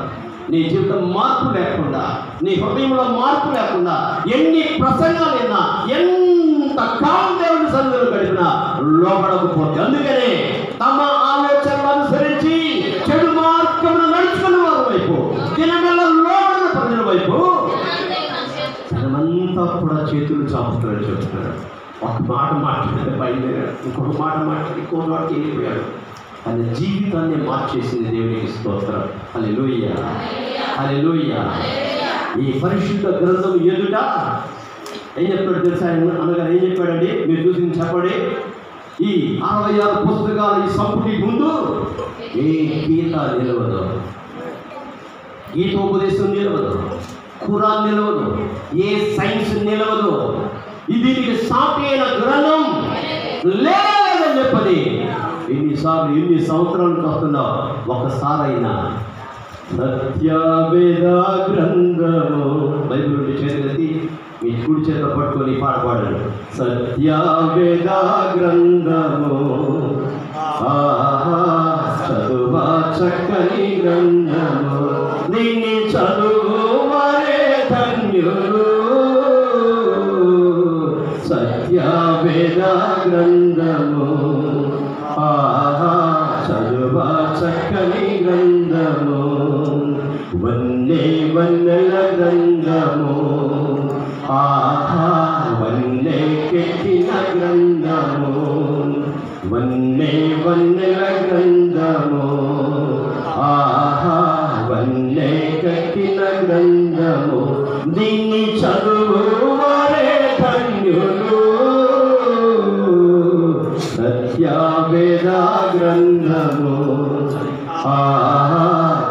నీ జీవితం మార్పు లేకుండా, నీ హృదయంలో మార్పు లేకుండా ఎన్ని ప్రసంగాలు విన్నా, ఎంత కాలం దేవుని సన్నిధిలో గడిపినా లోపడకపోతే, అందుకనే తమ ఆలోచనలు అనుసరించి చెడు మార్గమును నడుచుకున్న వారి వైపు, దినమెల్ల లోపడిన ప్రజల వైపు జనమంతా కూడా చేతులు చాపుతారని చెప్తున్నారు. ఒక మాట మాట్లాడితే బయలుదేరాడు, ఇంకొక మాట మాట్లాడి ఇంకో మాటకి వెళ్ళిపోయాడు. తన జీవితాన్ని మార్చేసింది. దేవునికి స్తోత్రం. హల్లెలూయా, హల్లెలూయా. ఈ పరిశుద్ధ గ్రంథం ఎదుట ఏం చెప్తాడు తెలుసా? అనగా ఏం చెప్పాడండి? మీరు చూసి చెప్పండి. ఈ 66 పుస్తకాల ఈ సంపుటి ముందు ఏ గీత నిలవదు, గీతోపదేశం నిలవదు, ఖురాన్ నిలవదు, ఏ సైన్స్ నిలవదు. దీనికి సాటి అయిన గ్రంథం లేదని చెప్పని ఎన్ని సంవత్సరాలకు వస్తున్నావు? ఒకసారైనా సత్యవేద గ్రంథము బైబిల్ నుండి చేతి మీ కుడి చేత పట్టుకొని పాడపాడండి. సత్యవేద గ్రంథము చదువా చక్కని గ్రంథము, దీన్ని చదువువరే ధన్యులు. సత్యవేద గ్రంథము చదువా చక్కని గ్రంథము, వన్నెల గ్రంథము, వన్నె కెట్టిన గ్రంథము, వన్నెల గ్రంథము, వన్నె కట్టిన గ్రంథము, దీన్ని చదువువరే ధన్యులు. సత్యవేద గ్రంథము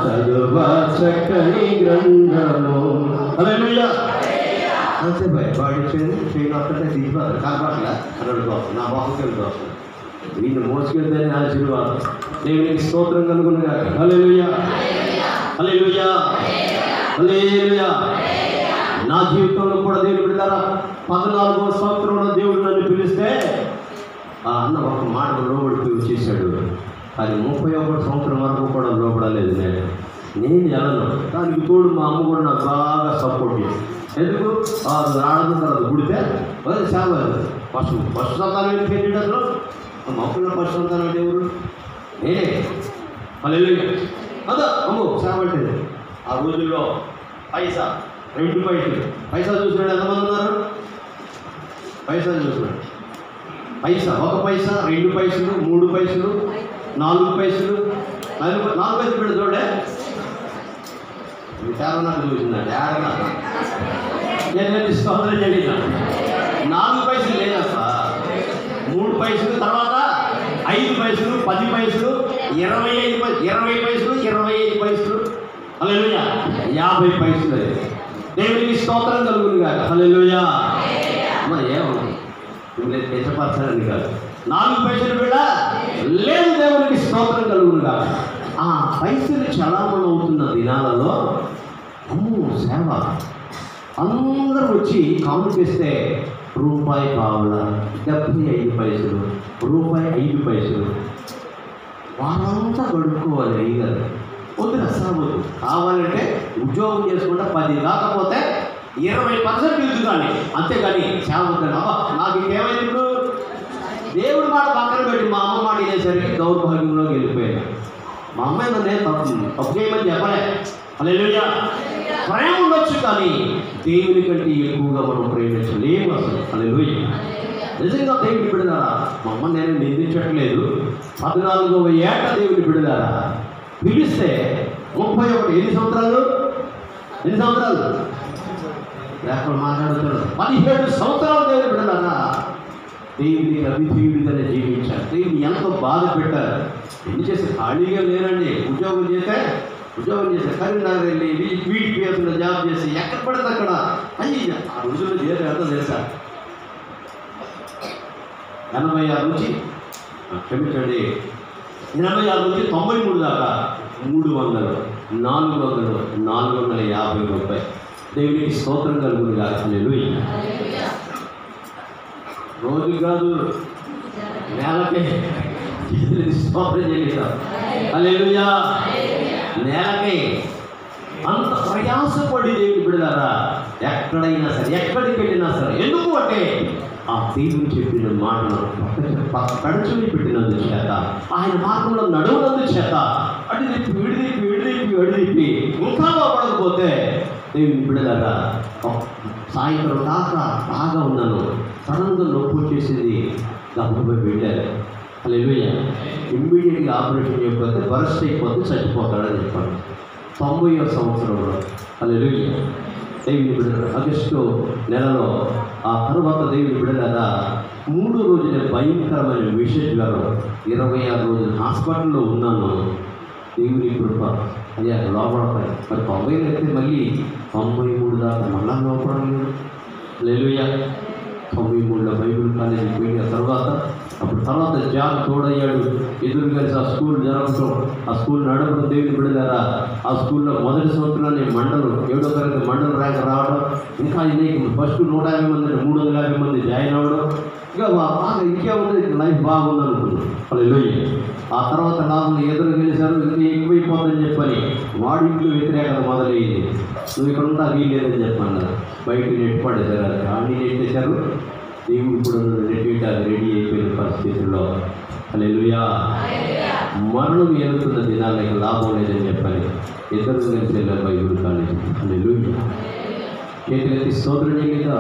చదువా చక్కని గ్రంథము. హల్లెలూయా. ఒక్కటే దిగిపోతారు కాపాట్లా అన్నాడు బాబు. నా బాబుకి వెళ్తాను వీళ్ళు మోసుకెళ్తేనే ఆశీర్వాదం. దేవునికి స్తోత్రం కలుగునుగా. హల్లెలూయా, హల్లెలూయా, హల్లెలూయా. నా జీవితంలో కూడా దేవుడు బిడ్డలారా 14వ సంవత్సరంలో దేవుడు నన్ను పిలిస్తే ఆ అన్న ఒక మాట లోబడిపోయి వచ్చేసాడు. అది 31వ సంవత్సరం వరకు కూడా లోబడలేదు. నేను వెళ్ళను. దానికి తోడు మా అమ్మ కూడా నాకు బాగా సపోర్ట్ చేసింది. ఎందుకు? రావడం తర్వాత గుడితే సేవ ఫస్ట్ సంతానం ఏంటి? అసలు మా అప్పుడు ఫస్ట్ సంతానం అంటే ఎవరు? నేనే. హల్లెలూయా. అదా అమ్మో సేవ అంటే ఆ రోజుల్లో పైసా 2 పైసలు. పైసా చూసినాడు ఎంతమంది ఉన్నారు? పైసా చూసినాడు. పైసా 1 పైసా, 2 పైసలు, 3 పైసలు, 4 పైసలు. 4 పైసలు పెట్టి చూడే నాకు చూసిందండి. నేను స్తోత్రం చేసిన 4 పైసలు లేదా సార్? 3 పైసలు, తర్వాత 5 పైసలు, 10 పైసలు, 20 పైసలు, 25 పైసలు. హల్లెలూయా. 50 పైసలు. దేవునికి స్తోత్రం కలుగునుగా. హల్లెలూయా. ఏమన్నా తెచ్చపరచాలని కాదు. 4 పైసలు కూడా లేదు. దేవునికి స్తోత్రం కలుగునుగా. ఆ పైసలు చలామణి అవుతున్న దినాలలో అమ్మో సేవ అందరూ వచ్చి కామెంట్ చేస్తే రూపాయి కావాలా, 75 పైసలు, రూపాయి 5 పైసలు. వారంతా గడుపుకోవాలి. అయ్యారు వద్దు అసలు కావాలంటే ఉద్యోగం చేసుకుంటే 10 కాకపోతే 20% ఇద్దుగాని, అంతేగాని సేవ వద్దని. నాకు ఇంకేమైంది? ఇప్పుడు దేవుడి మాట పక్కన పెట్టి మా అమ్మ మాట చేసరికి దౌర్భాగ్యంలోకి వెళ్ళిపోయాను. మా అమ్మాయి నన్ను తప్పు చేయమని చెప్పలే. హల్లెలూయా. ప్రేమ ఉండొచ్చు కానీ దేవుని కంటే ఎక్కువగా మనం ప్రేమించలేము అసలు. హల్లెలూయా. నిజంగా దేవుని బిడ్డలారా, మా అమ్మ నేను నిందించట్లేదు. 14వ ఏట దేవుని బిడ్డలారా పిలిస్తే 31 ఎన్ని సంవత్సరాలు లేకపోతే మాట్లాడుతున్నాడు. 17 సంవత్సరాలు దేవుని బిడ్డలారా దేవునికి అవిధేయుడిగానే జీవించారు. దేవుని ఎంతో బాధ పెట్టారు. ఎన్ని చేస్తే ఖాళీగా లేరండి. ఉద్యోగం చేస్తే కరీంనగర్ వెళ్ళి వీటిపీఎస్లో జాబ్ చేసి ఎక్కడ పడితే అక్కడ అయ్యి ఆ రోజుల్లో చేసి అర్థం చేశారు. 86 నుంచి క్షమించండి 86 నుంచి 93 దాకా 300, 400, 450 రూపాయలు. దేవునికి స్తోత్రం కలుగునుగా. హల్లెలూయా. రోజు కాదు నెలకే స్తోత్రం చేస్తాం. హల్లెలూయా. నెలకే అంత ప్రయాసపడి దేవుని బిడ్డలారా ఎక్కడైనా సరే, ఎక్కడికి వెళ్ళినా సరే. ఎందుకు అంటే ఆ దేవుని చెప్పిన మాటను కడుచుని పెట్టినందు చేత, ఆయన మార్గంలో నడువునందు చేత అటు విడిదిప్పి ఇంకా పడకపోతే దేవుని బిడ్డలారా సాయంత్రం దాకా బాగా ఉన్నాను, సడన్గా నొప్పి వచ్చేసింది, గర్భపై పెట్టారు. హల్లెలూయా. ఇమ్మీడియట్గా ఆపరేషన్ చేయకపోతే బరస్ట్ అయిపోతే చచ్చిపోతాడని చెప్పాడు 90వ సంవత్సరంలో. హల్లెలూయా. దేవుని బిడ్డలు ఆగస్టు నెలలో ఆ తర్వాత దేవుని బిడ్డలారా 3 రోజుల భయంకరమైన విషజ్వరం, 26 రోజులు హాస్పిటల్లో ఉన్నాను. దేవుని కృప అయ్యా లోపడతాయి. మరి 90 అయితే మళ్ళీ 93 దాకా మళ్ళా లోపడలేదు. హల్లెలూయా. 93లో బైబిల్ కాలేజీ పోయిన తర్వాత తర్వాత జాన్ తోడయ్యాడు. ఎదురు కలిసి ఆ స్కూల్ జరగడం, ఆ స్కూల్ నడపడం. దేవుని బిడ్డలారా ఆ స్కూల్లో మొదటి సంవత్సరాన్ని మండలు 7వ తరగతి మండల ర్యాంక్ రావడం, ఇంకా ఫస్ట్ 150 మంది 350 మంది జాయిన్ అవ్వడం, ఇంకా బాగా ఇంకే ఉంది, లైఫ్ బాగుంది అనుకున్నాను. హల్లెలూయా. ఆ తర్వాత నాకు ఎదురు గెలిచారు, ఇంకా ఎక్కువైపోతుందని చెప్పని వాడి ఇంట్లో వ్యతిరేకత మొదలయ్యింది. నువ్వు ఇక్కడ ఉంటా వీలేదని చెప్పాను. బయట నెట్ పడేశారు, అన్నీ నెట్టేశారు. దేవుడు కూడా నెట్టేయడానికి రెడీ అయిపోయిన పరిస్థితుల్లో హల్లెలూయా మరణం ఏలుతున్న దినాలకి లాభం లేదని చెప్పని ఇద్దరు కలిసి వెళ్ళారు బైబిల్ కాలేజీ. హల్లెలూయా. చేతులెత్తి స్తోత్రం చేయలేదా?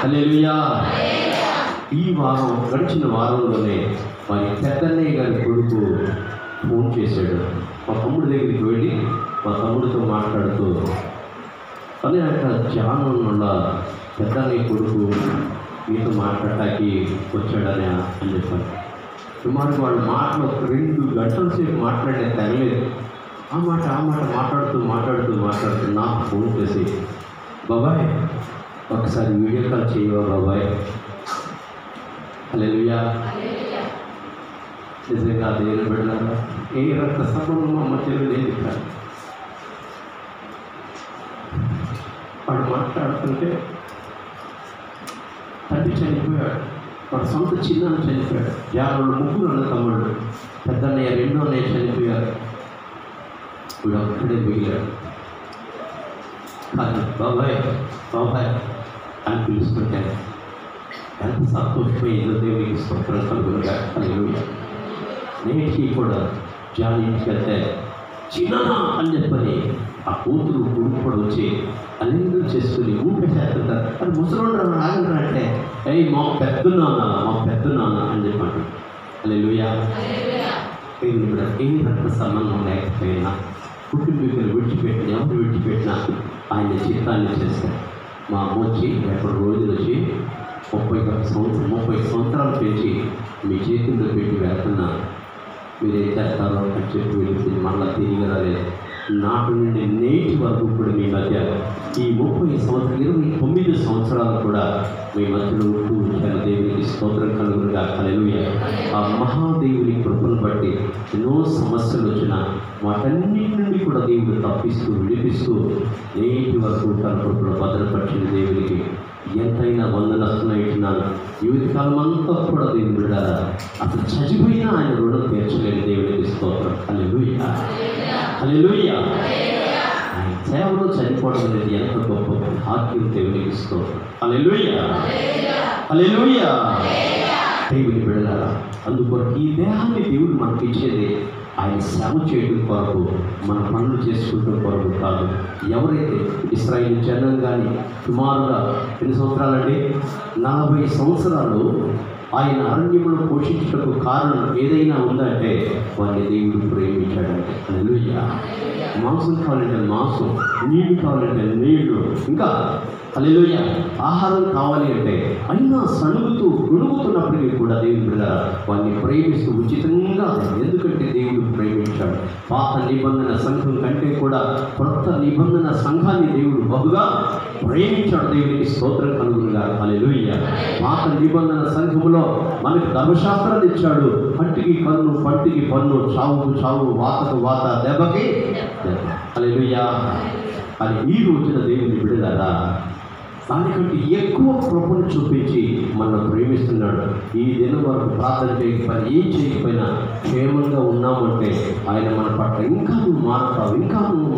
హల్లెలూయా. ఈ వారం గడిచిన వారంలోనే మరి పెద్దన్నయ్య గారి కొడుకు ఫోన్ చేశాడు. మా తమ్ముడి దగ్గరికి వెళ్ళి మా తమ్ముడితో మాట్లాడుతూ అదే అక్కడ జానంలో పెద్దన్నయ్య కొడుకు మీతో మాట్లాడటానికి వచ్చాడని అని చెప్పాను. సుమారు వాళ్ళు మాటలు 2 గంటల సేపు మాట్లాడే తగలేదు. ఆ మాట మాట్లాడుతూ నాకు ఫోన్ చేసి, బాబాయ్ ఒకసారి వీడియో కాల్ చేయవా బాబాయ్? హల్లెలూయా. నిజంగా దేవుని బిడ్డలారా ఏ రక్త సంబంధం మా మధ్యలో లేదు. ఇక్కడ వాడు మాట్లాడుతుంటే తండ్రి చనిపోయాడు, వాడు సొంత చిన్న చనిపోయాడు. 53 అన్న తమ్ముడు, పెద్దన్నయ్య 2 అన్నయ్య చనిపోయారు. వీడు అక్కడే మిగిలాడు. కానీ బాబాయ్ అని పిలుస్తుంటే ఎంత సంతోషమైన దేవునికి స్తోత్రం కలుగునుగా. హల్లెలూయా. నేటికి కూడా జాన్ ఇంటికి వెళ్తే చిన్న అని చెప్పని ఆ కూతురు కొడుకు కూడా వచ్చి అన్ని చేసుకుని ఊపేసేస్తుంటారు. అది ముసలోడు ఆగంటారు అంటే మా పెద్దనాన్న అని చెప్పండి. హల్లెలూయా. ఏ రక్త సంబంధం లేకపోయినా కుటుంబీకులు విడిచిపెట్టిన ఎవరు విడిచిపెట్టినా ఆయన చిత్తాన్ని చేస్తారు. మా అమ్మ వచ్చి ఎక్కడ రోజులు వచ్చి 30 సంవత్సరాలు పెంచి మీ చేతుల్లో పెట్టి వెళ్తున్నా, మీరేం చేస్తారో అని చెప్పి వెళ్ళి మళ్ళీ తిరిగి రాలేదు. నాటి నుండి నేటి వరకు కూడా మీ మధ్య ఈ 29 సంవత్సరాలు కూడా మీ మధ్యలో ఉంటూ ఉంచారు. దేవునికి స్తోత్రం కలుగునుగా. హల్లెలూయా. ఆ మహాదేవుని కృపను బట్టి ఎన్నో సమస్యలు వచ్చినా వాటన్నిటి నుండి కూడా దేవుడు తప్పిస్తూ విడిపిస్తూ నేటి వరకు తన కృపను భద్రపరిచిన దేవునికి ఎంతైనా వందనస్తున్నాయిస్తున్నాను. యువతి కాలం అంతా కూడా దేవుని బిడ్డలారా అసలు చనిపోయినా ఆయన రుణం తీర్చలేని దేవునికి స్తోత్రం. హల్లెలూయా. హల్లెలూయా. ఆయన సేవలో చనిపోవడం అనేది ఎంత గొప్ప భాగ్యం దేవునికి స్తోత్రం. హల్లెలూయా. హల్లెలూయా. దేవుని బిడ్డలారా అందుకొరకు ఈ దేహాన్ని దేవుడు మనకి ఇచ్చేది ఆయన సేవ చేయడం కొరకు, మన పనులు చేసుకుంటాం కొరకు కాదు. ఎవరైతే ఇశ్రాయేలు జనం కానీ సుమారుగా ఎన్ని సంవత్సరాలండి 40 సంవత్సరాలు ఆయన అరణ్యంలో పోషించటకు కారణం ఏదైనా ఉందంటే వారిని దేవుడు ప్రేమించాడంటే. హల్లెలూయా. మాంసం కావాలంటే మాంసం, నీళ్లు కావాలంటే నీళ్లు, ఇంకా హల్లెలూయా ఆహారం కావాలి అంటే అయినా సణుగుతూ గొణుగుతున్నప్పటికీ కూడా దేవుని బిడ్డ వారిని ప్రేమిస్తూ ఉచితంగా, ఎందుకంటే దేవుడు ప్రేమించాడు. పాత నిబంధన సంఘం కంటే కూడా కొత్త నిబంధన సంఘాన్ని దేవుడు బహుగా ప్రేమించాడు. దేవునికి స్తోత్రం కలుగునుగా. హల్లెలూయా. పాత నిబంధన సంఘములో మనకి ధర్మశాస్త్రాన్ని ఇచ్చాడు. కంటికి కన్ను, పంటికి పన్ను, చావుకు చావు, వాతకు వాత, దెబ్బకి దెబ్బ. హల్లెలూయా. అది ఈ రోజున దేవుని బిడ్డలారా దానికంటే ఎక్కువ కృపను చూపించి మనం ప్రేమిస్తున్నాడు. ఈ దినం వరకు ప్రార్థన చేయకపోయినా ఏం చేయకపోయినా క్షేమంగా ఉన్నామంటే ఆయన మన పట్ల ఇంకా నువ్వు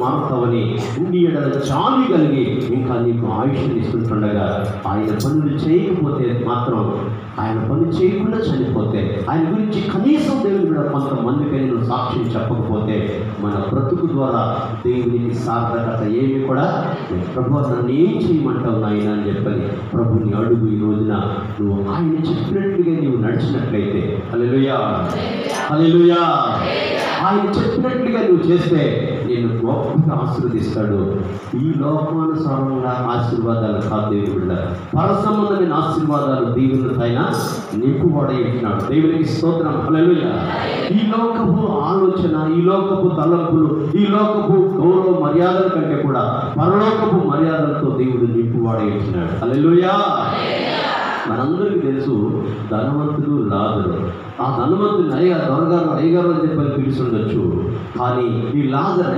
మారుతావని ఉండి చాలి కలిగి ఇంకా నీకు ఆయుష్ని ఇస్తుండగా ఆయన పనులు చేయకపోతే మాత్రం, ఆయన పనులు చేయకుండా చనిపోతే, ఆయన గురించి కనీసం దేవుని కూడా కొంతమందికి నేను సాక్ష్యం చెప్పకపోతే మన బ్రతుకు ద్వారా దేవునికి సార్థకత ఏమి కూడా ప్రభు నన్ను ఏం చేయమంటావు నాయన అని చెప్పని ప్రభుని అడుగు. ఈ రోజున నువ్వు ఆయన చెప్పినట్లుగా నీవు నడిచినట్లయితే హల్లెలూయా, హల్లెలూయా. ఆయన చెప్పినట్లుగా నువ్వు చేస్తే నేను గొప్పగా ఆశీర్వదిస్తాడు. ఈ లోకానుసారంగా ఆశీర్వాదాలు కాదు దేవుడు, పరసంబంధమైన ఆశీర్వాదాలు దేవుని పైన నింపుబడినాడు. దేవునికి స్తోత్రం, హల్లెలూయా. ఈ లోకపు ఆలోచన, ఈ లోకపు తలంపులు, ఈ లోకపు గౌరవ మర్యాదల కంటే కూడా పరలోకపు మర్యాదలతో దేవుడు నింపుబడినాడు. హల్లెలూయా. మనందరికీ తెలుసు ధనవంతుడు లాజరు. ఆ ధనవంతుని దొరగారు అయ్యగారు అని చెప్పి పిలిచి ఉండొచ్చు. కానీ ఈ లాజర్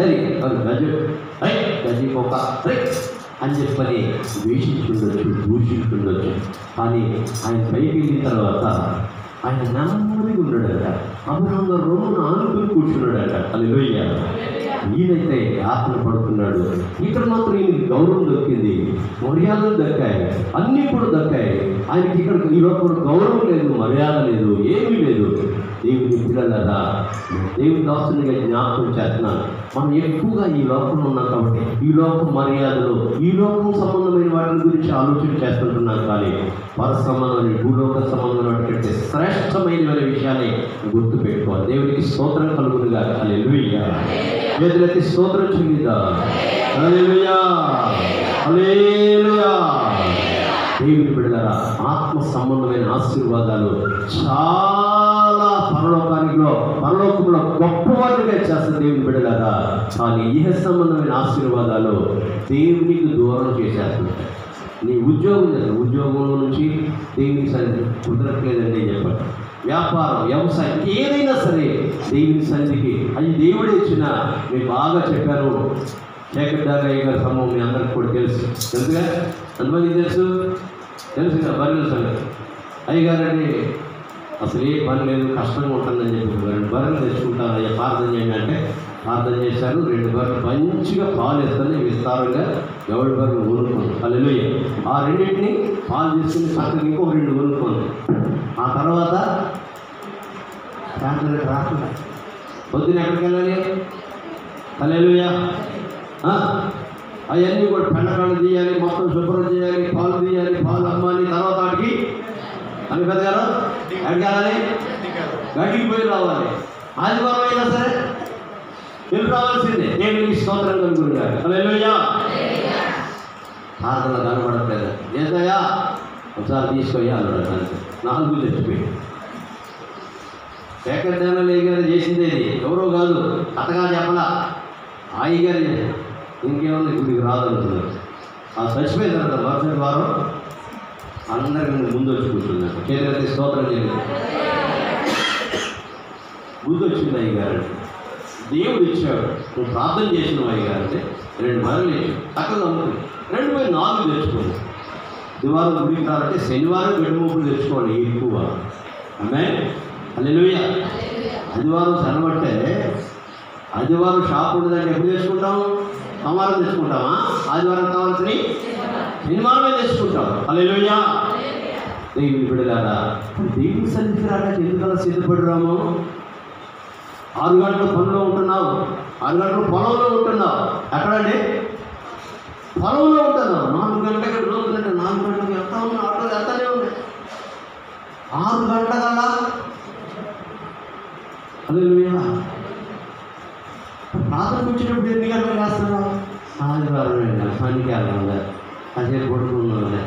గజి ఒక అని చెప్పని వేషించుండొచ్చు, దూషించుండొచ్చు. కానీ ఆయన పైకి వెళ్ళిన తర్వాత ఆయన నెమ్మదిగా ఉన్నాడట. అబ్రహాం గారు రోడ్డును ఆనుకుని కూర్చున్నాడట. హల్లెలూయా. ఈయనైతే ఆత్మ పడుతున్నాడు. ఇక్కడ మాత్రం ఈయనకి గౌరవం దొరికింది, మర్యాదలు దక్కాయి, అన్నీ కూడా దక్కాయి. ఆయనకి ఇక్కడ ఈ లోపల గౌరవం లేదు, మర్యాద లేదు, ఏమీ లేదు. దేవుని పిల్లలరా, దేవుని దాసునిగా జ్ఞాపకం చేస్తున్నాను. మనం ఎక్కువగా ఈ లోకంలో ఉన్నాం కాబట్టి ఈ లోక మర్యాదలు, ఈ లోకం సంబంధమైన వాటి గురించి ఆలోచన చేస్తుంటున్నాం. కానీ పర సంబంధమైన, భూలోక సంబంధమైన కంటే శ్రేష్టమైన విషయాన్ని గుర్తు పెట్టుకోవాలి. దేవునికి స్తోత్రం కలుగునుగా. హల్లెలూయా. చేతులెత్తి స్తోత్రం చెల్లిద్దాం. హల్లెలూయా, హల్లెలూయా. దేవుని బిడ్డలారా, ఆత్మ సంబంధమైన ఆశీర్వాదాలు చాలా పరలోకంలో గొప్పవాటిగా చేస్తారు దేవుని బిడ్డలారా. కానీ ఇహ సంబంధమైన ఆశీర్వాదాలు దేవునికి దూరం చేసేస్తుంటాయి. నీ ఉద్యోగంలో నుంచి దేవునికి సరే కుదరట్లేదండి చెప్పండి. వ్యాపారం, వ్యవసాయం, ఏదైనా సరే దేవుని సన్నిధికి అది దేవుడే ఇచ్చిన. నేను బాగా చెప్పాను. శేఖర్ దాగయ్య గారి సమూహం మీ అందరికి కూడా తెలుసుగా, ఎంతమందికి తెలుసుగా బర్రెల సంగతి. అయ్యగారండి అసలు ఏ పని లేదు, కష్టంగా ఉంటుందని చెప్పి 2 బర్రెలు తెచ్చుకుంటారు, అయ్యా ప్రార్థన చేయండి అంటే ప్రార్థన చేశారు. 2 బర్రెలు మంచిగా పాలు వేస్తానే విస్తారంగా ఎవరి బర్రెలు ఊరుకోండి. హల్లెలూయా. ఆ రెండింటిని పాలు తీసుకుని చక్కగా ఇంకో 2 ఊరుకోండి. ఆ తర్వాత ప్రార్థనకు రాకుండా పొద్దున ఎక్కడికి వెళ్ళాలి? హల్లెలూయా. అవన్నీ కూడా పెండకాళ్ళు తీయాలి, మొత్తం శుభ్రం చేయాలి, పాలు తీయాలి, పాలు అమ్మాలి. తర్వాత వాటికి అని పెద్దగారు ఎక్కడికి వెళ్ళాలి? గడికి పోయి రావాలి. ఆదివారం అయినా సరే వెళ్ళి రావాల్సిందే. నేను స్తోత్రం కలుగుతున్నాను. హల్లెలూయా. ప్రార్థన కనబడట్లేదు. ఏదయ్యా ఒకసారి తీసుకొయ్యాలి. 4 తెచ్చిపోయి శేఖర్ దానయ్య గారు చేసిందేది ఎవరో కాదు, కథగా చెప్పలా. గారు ఇంకేమన్నా గుడికి రాదనుకున్నారు. ఆ చచ్చిపోయిన తర్వాత మరుసటి వారం అందరికీ ముందు వచ్చి కూర్చున్నారు. చేతులైతే స్తోత్రం చేయాలి. ముందు వచ్చింది అయ్యగారు, దేవుడు ఇచ్చాడు, నువ్వు ప్రార్థన చేసినావు అయ్యగారు అంటే 2 బర్రెలు ఇచ్చాడు. చక్కగా అమ్ముతుంది. 2 పోయి 4 తెచ్చుకోండి. బుధవారం గుడికి రావాలంటే శనివారం 2 మూపులు తెచ్చుకోవాలి ఎక్కువ. ఆమేన్, హల్లెలూయా. ఆదివారం సెలవంటే ఆదివారం షాప్ ఉండదంటే ఎప్పుడు తెచ్చుకుంటాం? సోమవారం తెచ్చుకుంటామా? ఆదివారం కావాల్సిన శనివారమే తెచ్చుకుంటాం. హల్లెలూయా. దేవుని బిడ్డలారా, దేవుని సన్నిధికి రావడానికి ఎందుకలా సిద్ధపడురాము? 6 గంటల పనిలో ఉంటున్నావు, 6 గంటల పొలంలో ఉంటున్నావు. ఎక్కడండి? పొలంలో ఉంటున్నావు. 4 గంటలకి రోజులంటే 4 గంటలకి వెళ్తా ఉన్నా, ఆటోలు వెళ్తానే ఉన్నాయి. 6 గంటల కల్లా హల్లెలూయా. ప్రార్థనకు వచ్చినప్పుడు ఎన్ని గంటలు వేస్తున్నావు? ఆదివారం పనికి వెళ్ళాలి, అదే పడుకున్నాను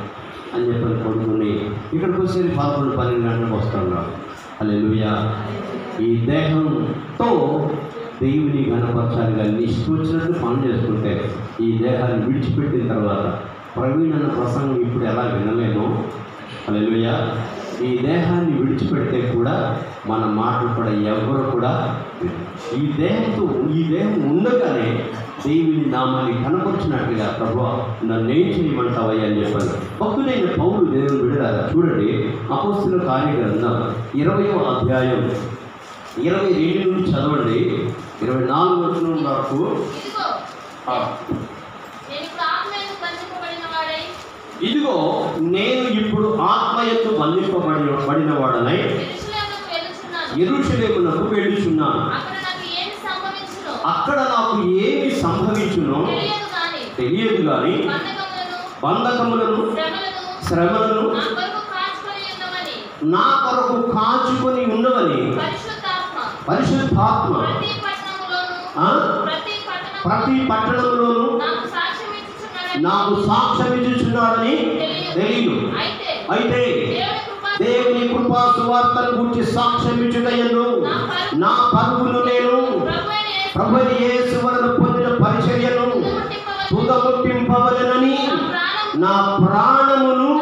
అని చెప్పని పడుకుని ఇక్కడికి వచ్చేది 11-12 గంటలకు వస్తున్నావు. హల్లెలూయా. ఈ దేహంతో దేవుని ఘనపరచాలి. కానీ ఇష్టం వచ్చినట్టు పనులు చేసుకుంటే ఈ దేహాన్ని విడిచిపెట్టిన తర్వాత ప్రవీణ్ అన్న ప్రసంగం ఇప్పుడు ఎలా వినలేమో. హల్లెలూయా. ఈ దేహాన్ని విడిచిపెడితే కూడా మన మాటలు కూడా ఎవరు కూడా ఈ దేహం ఉండగానే దేవుని నామాన్ని కనపరిచినట్టుగా ప్రభువా నన్ను ఏం చేయమంటావయ్యా అని చెప్పాను. భక్తుడైన పౌలు దేవుని బిడ్డలారా చూడండి, అపోస్తలుల కార్యగ్రంథం 20వ అధ్యాయం 22 నుండి చదవండి. 24 వచనం వరకు. ఇదిగో నేను ఇప్పుడు ఆత్మయందు బంధింపబడిన వాడనై యెరూషలేమునకు వెళ్ళుచున్నాను. అక్కడ నాకు ఏమి సంభవించునో తెలియదు కానీ బంధకములను శ్రమలను నా కొరకు కాచుకొని ఉన్నవని ప్రతి పట్టణంలోనూ నాకు సాక్ష్యం ఇచ్చుచున్నాడని తెలియదు. అయితే దేవుని కృపా సువార్తను గురించి సాక్ష్యం ఇచ్చుటయందు నా పరుగును నేను ప్రభువైన యేసు వలన పొందిన పరిచర్యను తుదముట్టింపవలెనని నా ప్రాణమును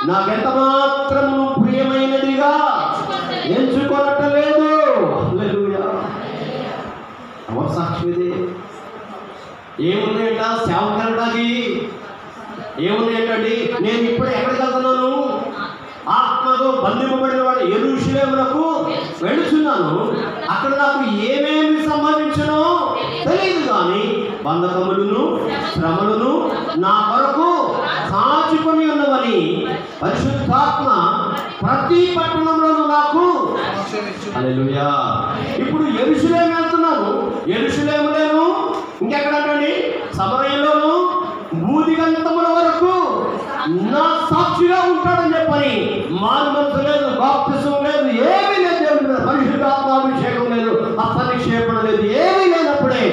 నాకెంత మాత్రము ప్రియమైనదిగా ఎంచుకొనట్లేదు. ఎవరు సాక్ష్యం ఇది? ఏముందంట సేవకరడానికి? ఏముందంటండి? నేను ఇప్పుడు ఎక్కడికి వెళ్తున్నాను? ఆత్మతో బంధింపబడిన వాడు యెరూషలేమునకు వెళుచున్నాను. అక్కడ నాకు ఏమేమి సంభవించునో తెలియదు, కానీ బంధకములను శ్రమలను నా కొరకు కాచుకొని ఉన్నవని పరిశుద్ధాత్మ ప్రతి పట్టణంలోనూ నాకు. హల్లెలూయా. ఇప్పుడు యెరూషలేము వెళ్తున్నాను. యెరూషలేములోను ఇంకెక్కడండి? సమరయంలోను భూదిగంతముల వరకు నా సాక్షిగా ఉంటాడని చెప్పని మారు మనసు లేదు, బాప్తిసం లేదు, ఏమీ లేదు. దేవుడి పరిశుద్ధాత్మాభిషేకం లేదు, హస్తనిక్షేపణ లేదు, ఏమీ లేనప్పుడే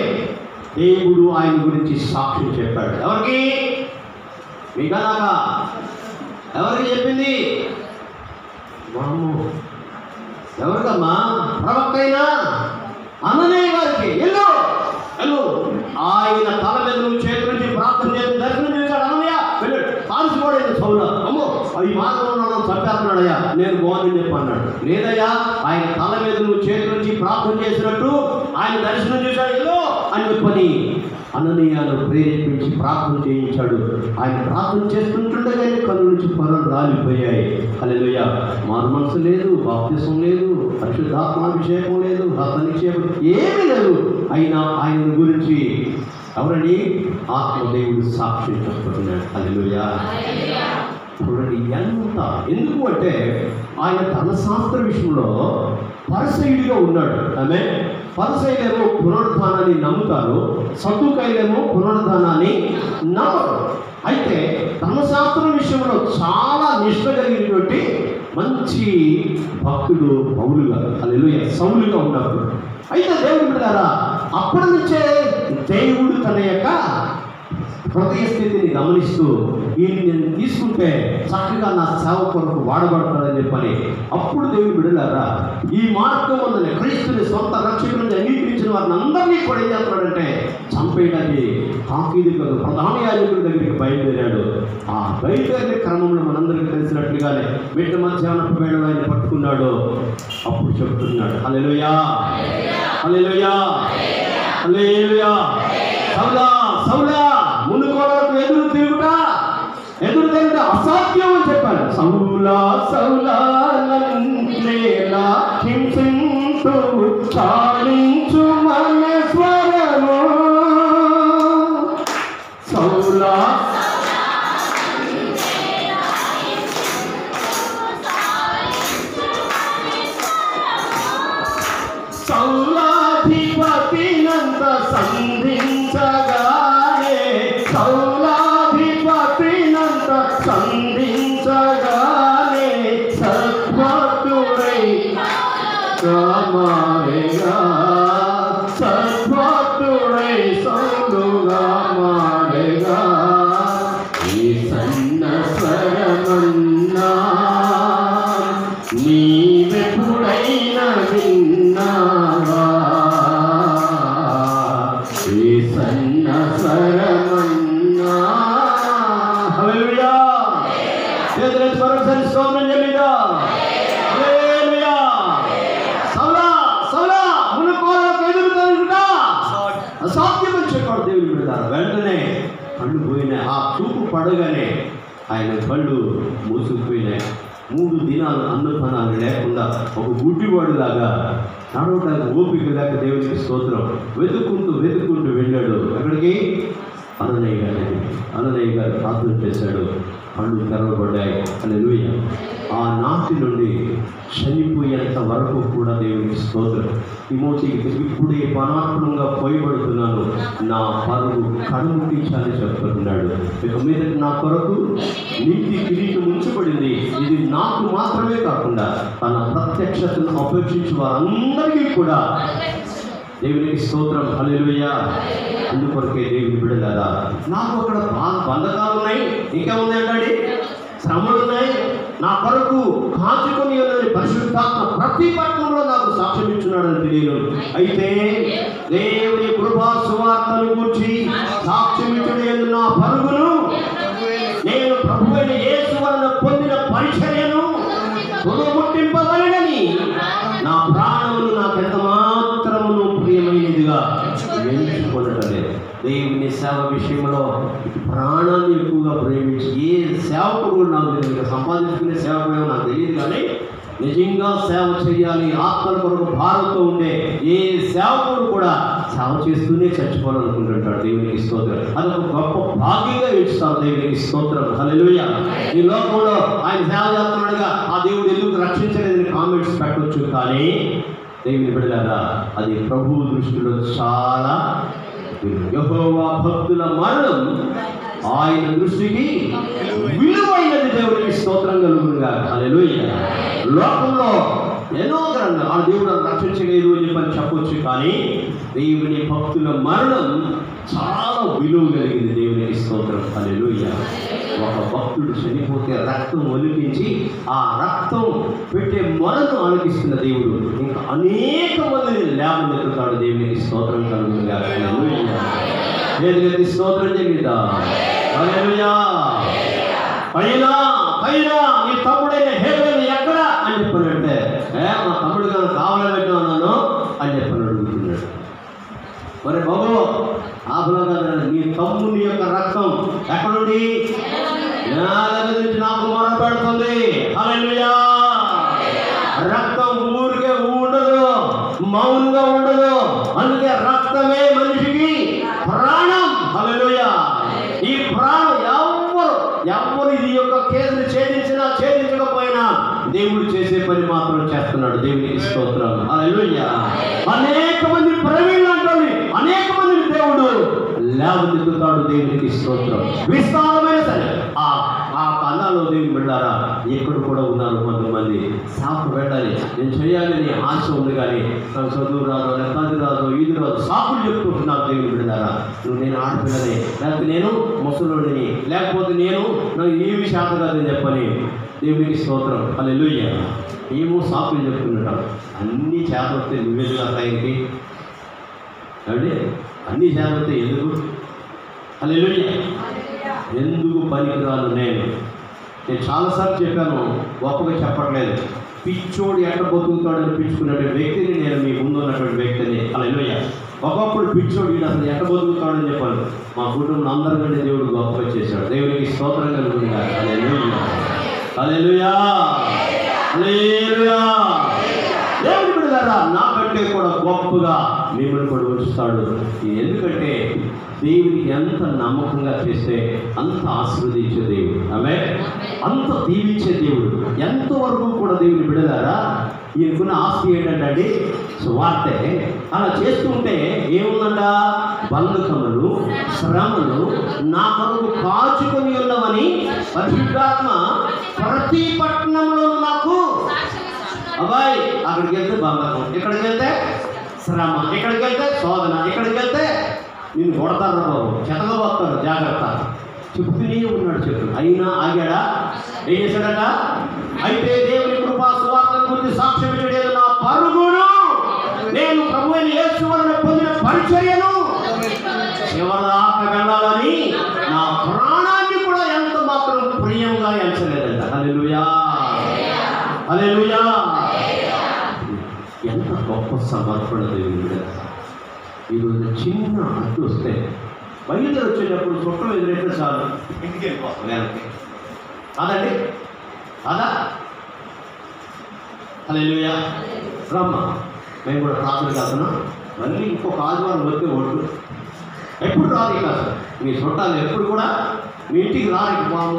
దేవుడు ఆయన గురించి సాక్ష్యం చెప్పాడు. ఎవరికి? మీకలాగా ఎవరికి చెప్పింది? ఎవరికమ్మా? ప్రవక్త అయినా అననీయ గారికి. ఎల్లు ఆయన తల మీద నువ్వు చేతుల నుంచి ప్రార్థన చేసి దర్శనం చేశాడు. అననీయ వెళ్ళాడు. కాల్చిపోడైన సౌలు, అమ్మో ఈ మార్గంలో చంపేస్తున్నాడయ్యా, నేను బాగుందని చెప్పి అన్నాడు. లేదయ్యా, ఆయన తల మీద నువ్వు చేతుల నుంచి ప్రార్థన చేసినట్టు ఆయన దర్శనం చేశాడు ఎల్లో అని చెప్పని అననీయను ప్రేరేపించి ప్రార్థన చేయించాడు. ఆయన ప్రార్థన చేస్తుంటుండగానే కళ్ళు నుంచి పొరలు రాలిపోయాయి. హల్లెలూయా. మారు మనసు లేదు, బాప్తిసం లేదు, పరిశుద్ధాత్మాభిషేకం లేదు, హస్తనిక్షేపం ఏమీ లేదు. అయినా ఆయన గురించి ఎవరని? ఆత్మదేవుడు సాక్షి చెప్తున్నాడు. హల్లెలూయా. చూడండి ఎంత. ఎందుకు అంటే ఆయన ధర్మశాస్త్ర విషయంలో పరిసయ్యుడిగా ఉన్నాడు. ఆమె పరిసయ్యులేమో పునరుద్ధానాన్ని నమ్ముతారు, సద్దుకాయలేమో పునరుద్ధానాన్ని నమ్మరు. అయితే ధర్మశాస్త్రం విషయంలో చాలా నిష్ఠ కలిగినటువంటి మంచి భక్తుడు పౌలుగా, హల్లెలూయా, సౌలుగా ఉన్నాడు. అయితే దేవుడు బిడ్డలారా, అప్పటి నుంచే దేవుడు తన యొక్క హృదయ స్థితిని గమనిస్తూ ఈయన నేను తీసుకుంటే చక్కగా నా సేవ కొరకు వాడబడతాడని చెప్పని అప్పుడు దేవుడు బిడ్డలారా ఈ మార్గం వల్ల క్రీస్తుని సొంత రక్షకుడిని అంగీకరించిన వారిని అందరినీ కూడా ఏం చేస్తున్నాడంటే చంపేయడానికి తాకీదుగా ప్రధాన యాజకుడి దగ్గరికి బయలుదేరాడు. ఆ బయలుదేరే క్రమంలో మనందరికీ తెలిసినట్లుగానే మిట్ట మధ్యాహ్నపు వేళలో ఆయన పట్టుకున్నాడు. అప్పుడు చెప్తున్నాడు, హల్లెలూయా, హల్లెలూయా, హల్లెలూయా. సౌలా సౌలా, మునుకోవడానికి ఎదురు తిరుగుట అసాధ్యం అని చెప్పాడు. సౌలా సౌలా నన్నేలా హింసించు చాలించు మన స్వరము. సౌలా సౌలాధిపతినంత సంధించగానే, సౌలాధిపతినంత సంధించగానే సద్భక్తుడై మారేగా, సద్భక్తుడై సౌలుగా మారేగా. ఈ సన్న స్వరమన్నా నీవెప్పుడైనా విన్నావా? ఈ సన్న స్వరమన్నా. హల్లెలూయా. చేతులెత్తి మరొకసారి స్తోత్రం చెల్లిద్దా. హల్లెలూయా. సౌలా సౌలా, మునుకోవడానికి ఎదురు తిరుగుట అసాధ్యం అని చెప్పాడు దేవుడు బిడ్డలారా. వెంటనే కళ్ళు పోయినాయి. ఆ చూపు పడగానే ఆయన కళ్ళు మూసుకుపోయినాయి. 3 దినాలు అన్నపానాలు లేకుండా ఒక గుడ్డివాడులాగా నడవడానికి ఓపిక లేక దేవునికి స్తోత్రం వెతుక్కుంటూ వెళ్ళాడు. ఎక్కడికి? అననీయ గారు ప్రార్థన చేశాడు. కళ్ళు తెరవబడ్డాయి. హల్లెలూయా. ఆ నాటి నుండి చనిపోయేంత వరకు కూడా దేవునికి స్తోత్రం. తిమోతికి ఇప్పుడే పరాత్మకంగా పోయబడుతున్నాను, నా పరుగు కడుముట్టించాలని చెప్తున్నాడు. ఇక మీద నా కొరకు నీతి కిరీటం ఉంచబడింది. ఇది నాకు మాత్రమే కాకుండా తన ప్రత్యక్షతను అపేక్షించే వారందరికీ కూడా దేవునికి స్తోత్రం. హల్లెలూయా. అందుకొరకే దేవుని బిడ్డలారా, నాకు అక్కడ బంధకాలు ఉన్నాయి, ఇంకా ఉన్నాయండి, శ్రమలు ఉన్నాయి, నా కొరకు కాచుకొని ఉన్నది పరిశుద్ధాత్మ ప్రతి పట్టణంలో నాకు సాక్ష్యం ఇచ్చున్నాడని తెలియను. అయితే దేవుని కృపా సువార్తను గురించి సాక్ష్యం ఇచ్చుడు నా పరుగును నేను ప్రభువైన యేసు వలన పొందిన పరిచర్యను పునఃముట్టింపవలెనని నా ప్రాణమును నాకెంత మాత్రమును ప్రియమైనదిగా ఎంచుకొనటలే. దేవుని సేవ విషయంలో ప్రాణాన్ని ఎక్కువగా ప్రేమించి ఏ సేవకుడు నాకు తెలియదు, సంపాదించుకునే సేవకుడు నాకు తెలియదు, కానీ నిజంగా సేవ చేయాలి, ఆత్మల కొరకు భారంతో ఉండే ఏ సేవకుడు కూడా సేవ చేస్తూనే చచ్చిపోవాలనుకుంటుంటాడు. దేవునికి స్తోత్రం. అదొక గొప్ప భాగ్యంగా ఎంచుతారు. దేవునికి స్తోత్రం. హల్లెలూయా. ఈ లోకంలో ఆయన సేవ చేస్తున్నాడుగా ఆ దేవుడు ఎందుకు రక్షించలేదని కామెంట్స్ పెట్టవచ్చు, కానీ దేవుని బిడ్డలారా, అది ప్రభువు దృష్టిలో చాలా యెహోవా భక్తుల మరణం ఆయన దృష్టికి విలువైనది. దేవునికి స్తోత్రం కలుగునుగా. హల్లెలూయా. లోకంలో ఎన్నో గ్రంథాలు ఆ దేవుడు రక్షించలేదు అని చెప్పొచ్చు, కానీ దేవుని భక్తుల మరణం చాలా విలువ కలిగింది. దేవునికి స్తోత్రం. హల్లెలూయా. ఒక భక్తుడు చనిపోతే రక్తం ఒలికించి ఆ రక్తం పెట్టే మొలను ఆలకిస్తున్న దేవుడు ఇంకా అనేక మందిని లేవనెత్తుతాడు. దేవునికి స్తోత్రం కలుగునుగా. హల్లెలూయా. దేవునికి స్తోత్రం చెల్లిద్దా. హల్లెలూయా. పైనా పైనా నీ తమ్ముడైన హేబేలు ఎక్కడ అని చెప్పానంటే, మా తమ్ముడు కానీ కావాలని పెట్టినాను అని చెప్పని అడుగుతున్నాడు. మరి బాబు ఆఫ్లో కదా, నీ తమ్ముని యొక్క రక్తం ఎక్కడుంది? నాకు మొరపెడుతుంది. హల్లెలూయా. రక్తం ఊరికే ఉండదు, మౌనంగా ఉండదు. అందుకే రక్తమే మనిషికి ప్రాణం. హల్లెలూయా. ఈ ప్రాణం ఎవరు ఇది యొక్క కేసును ఛేదించకపోయినా దేవుడు చేసే పని మాత్రం చేస్తున్నాడు. దేవునికి స్తోత్రం. హల్లెలూయా. అనేక మంది ప్రవీణులు అంటారు, అనేక మందిని దేవుడు లేవనెత్తుతాడు. దేవునికి స్తోత్రం. విస్తారమైన సరే ఆ పదాలు దేవుని బిడ్డారా ఎక్కడ కూడా ఉన్నారు. కొంతమంది సాకు పెట్టాలి, నేను చేయాలని ఆశ ఉంది, కానీ నాకు చదువు రాదు, లేకపోతే రాదు, ఇది రాదు, సాకులు చెప్పుకుంటున్నారు. దేవుని బిడ్డారా, నువ్వు నేను ఆడపిల్లని, లేకపోతే నేను ముసలుడిని, లేకపోతే నాకు ఏమి శాత కాదని చెప్పని. దేవునికి స్తోత్రం. హల్లెలూయా. ఏమో సాకులు చెప్పుకుంటున్నాడు. అన్ని చేత వస్తే నువ్వెందుకు ఆయనకి అంటే అన్ని చేత వస్తే ఎందుకు? హల్లెలూయా. ఎందుకు పనికిరాను? నేను చాలాసార్లు చెప్పాను, గొప్పగా చెప్పట్లేదు. పిచ్చోడు ఎట్ట బతుకుతాడు అనిపించుకునే వ్యక్తిని నేను మీ ముందు ఉన్నటువంటి వ్యక్తిని. హల్లెలూయా. ఒకప్పుడు పిచ్చోడు వీడు అసలు ఎట్ట బతుకుతాడని చెప్పాను. మా కుటుంబం అందరికంటే దేవుడు గొప్పగా చేశాడు. దేవునికి స్తోత్రం కలుగుతుంది. హల్లెలూయా. హల్లెలూయా. హల్లెలూయా. దేవుని బిడ్డలారా, నాకంటే కూడా గొప్పగా మిమ్మల్ని కూడా ఉంచుతాడు. ఎందుకంటే దేవునికి ఎంత నమ్మకంగా చేస్తే అంత ఆశీర్వదించే దేవుడు, ఆమె అంత దీవించే దేవుడు. ఎంతవరకు కూడా దేవుని బిడ్డలారా, ఈయనకున్న ఆస్తి ఏంటంటే సువార్తే. అలా చేస్తుంటే ఏముందంట? బంధకములు, శ్రమలు నా కొరకు కాచుకొని ఉన్నవని పరిశుద్ధాత్మ ప్రతి పట్టణంలోనూ నాకు. అబ్బాయి అక్కడికి వెళ్తే బంధకం, ఇక్కడికి వెళ్తే శ్రమ, ఇక్కడికి వెళ్తే శోధన, ఇక్కడికి వెళ్తే నేను కొడతారు బాబు, చెతగబోతారు, జాగ్రత్త చెప్తూనే ఉన్నాడు. చెప్పు అయినా ఆగాడా? ఏం చేశాడట? అయితే దేవుని కృపా సువార్తను గురించి సాక్ష్యం ఇచ్చేది నా పరుగును నేను ప్రభువైన యేసు వలన పొందిన పరిచర్యను చివరిదాకా వెళ్ళాలని నా ప్రాణాన్ని కూడా ఎంత మాత్రం ప్రియంగా ఎంచలేదంట. హల్లెలూయా. హల్లెలూయా. ఎంత గొప్ప సమర్పణ దేవుని మీద. ఈరోజు చిన్న అడ్డు వస్తే బయట వచ్చేటప్పుడు చుట్టం ఎదురైతే చాలు ఇంటికి వెళ్ళిపోతాం వెనక్కి. అదండి అదా. హల్లెలూయా. రమ్మ మేము కూడా ప్రార్థన కాదున్నా, మళ్ళీ ఇంకొక ఆదివారం వస్తే ఒట్టు ఎప్పుడు రాదు. ఇక మీ చుట్టాలు ఎప్పుడు కూడా మీ ఇంటికి రాదు. బాబు